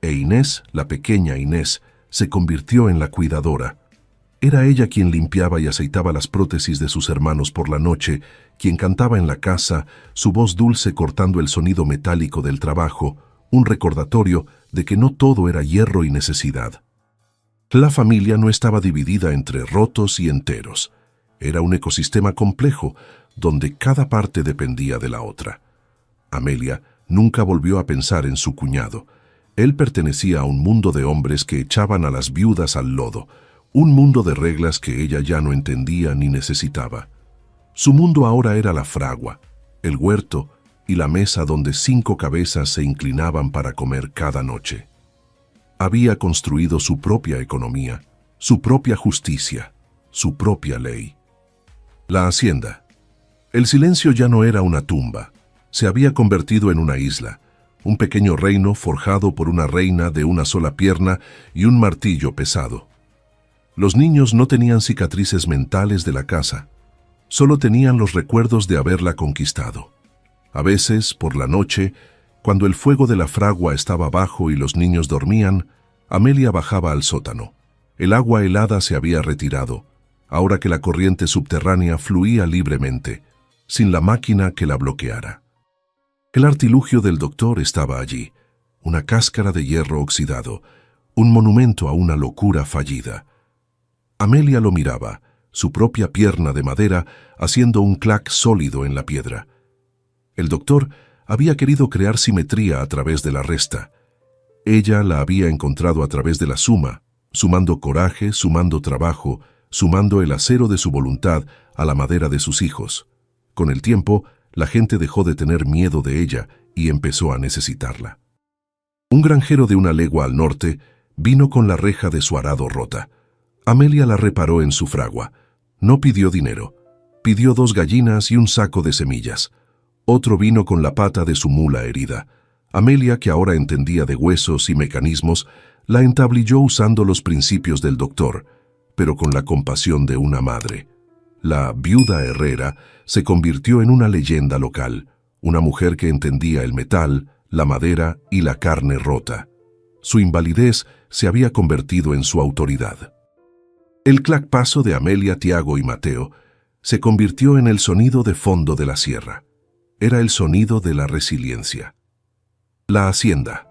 E Inés, la pequeña Inés, se convirtió en la cuidadora. Era ella quien limpiaba y aceitaba las prótesis de sus hermanos por la noche, quien cantaba en la casa, su voz dulce cortando el sonido metálico del trabajo, un recordatorio de que no todo era hierro y necesidad. La familia no estaba dividida entre rotos y enteros. Era un ecosistema complejo, donde cada parte dependía de la otra. Amelia nunca volvió a pensar en su cuñado. Él pertenecía a un mundo de hombres que echaban a las viudas al lodo, un mundo de reglas que ella ya no entendía ni necesitaba. Su mundo ahora era la fragua, el huerto y la mesa donde 5 cabezas se inclinaban para comer cada noche. Había construido su propia economía, su propia justicia, su propia ley. La hacienda. El silencio ya no era una tumba, se había convertido en una isla, un pequeño reino forjado por una reina de una sola pierna y un martillo pesado. Los niños no tenían cicatrices mentales de la casa, solo tenían los recuerdos de haberla conquistado. A veces, por la noche, cuando el fuego de la fragua estaba bajo y los niños dormían, Amelia bajaba al sótano. El agua helada se había retirado, ahora que la corriente subterránea fluía libremente, sin la máquina que la bloqueara. El artilugio del doctor estaba allí, una cáscara de hierro oxidado, un monumento a una locura fallida. Amelia lo miraba, su propia pierna de madera haciendo un clac sólido en la piedra. El doctor había querido crear simetría a través de la resta. Ella la había encontrado a través de la suma, sumando coraje, sumando trabajo, sumando el acero de su voluntad a la madera de sus hijos. Con el tiempo, la gente dejó de tener miedo de ella y empezó a necesitarla. Un granjero de una legua al norte vino con la reja de su arado rota. Amelia la reparó en su fragua. No pidió dinero. Pidió 2 gallinas y un saco de semillas. Otro vino con la pata de su mula herida. Amelia, que ahora entendía de huesos y mecanismos, la entablilló usando los principios del doctor, pero con la compasión de una madre. La viuda herrera se convirtió en una leyenda local, una mujer que entendía el metal, la madera y la carne rota. Su invalidez se había convertido en su autoridad. El clac-paso de Amelia, Tiago y Mateo se convirtió en el sonido de fondo de la sierra. Era el sonido de la resiliencia. La hacienda.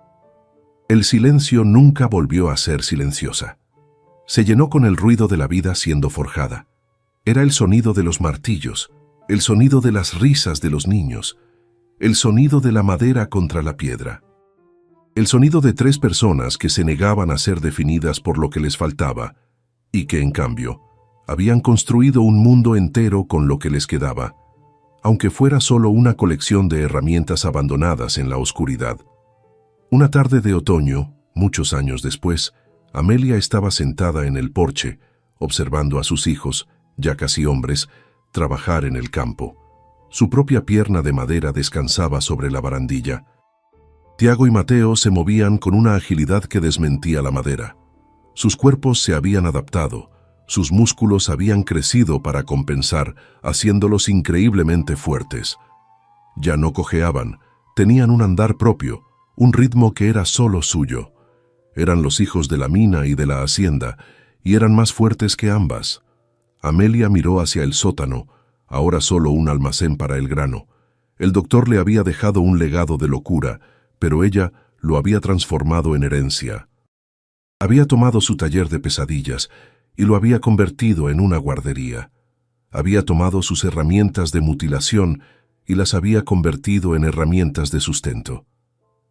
El silencio nunca volvió a ser silenciosa. Se llenó con el ruido de la vida siendo forjada. Era el sonido de los martillos, el sonido de las risas de los niños, el sonido de la madera contra la piedra. El sonido de 3 personas que se negaban a ser definidas por lo que les faltaba y que, en cambio, habían construido un mundo entero con lo que les quedaba, aunque fuera solo una colección de herramientas abandonadas en la oscuridad. Una tarde de otoño, muchos años después, Amelia estaba sentada en el porche, observando a sus hijos, ya casi hombres, trabajar en el campo. Su propia pierna de madera descansaba sobre la barandilla. Tiago y Mateo se movían con una agilidad que desmentía la madera. Sus cuerpos se habían adaptado, sus músculos habían crecido para compensar, haciéndolos increíblemente fuertes. Ya no cojeaban, tenían un andar propio, un ritmo que era solo suyo. Eran los hijos de la mina y de la hacienda, y eran más fuertes que ambas. Amelia miró hacia el sótano, ahora solo un almacén para el grano. El doctor le había dejado un legado de locura, pero ella lo había transformado en herencia. Había tomado su taller de pesadillas y lo había convertido en una guardería. Había tomado sus herramientas de mutilación y las había convertido en herramientas de sustento.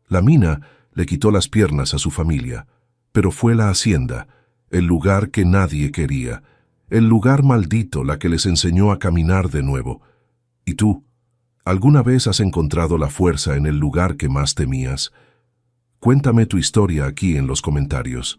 La mina le quitó las piernas a su familia, pero fue la hacienda, el lugar que nadie quería, el lugar maldito la que les enseñó a caminar de nuevo. ¿Y tú? ¿Alguna vez has encontrado la fuerza en el lugar que más temías? Cuéntame tu historia aquí en los comentarios.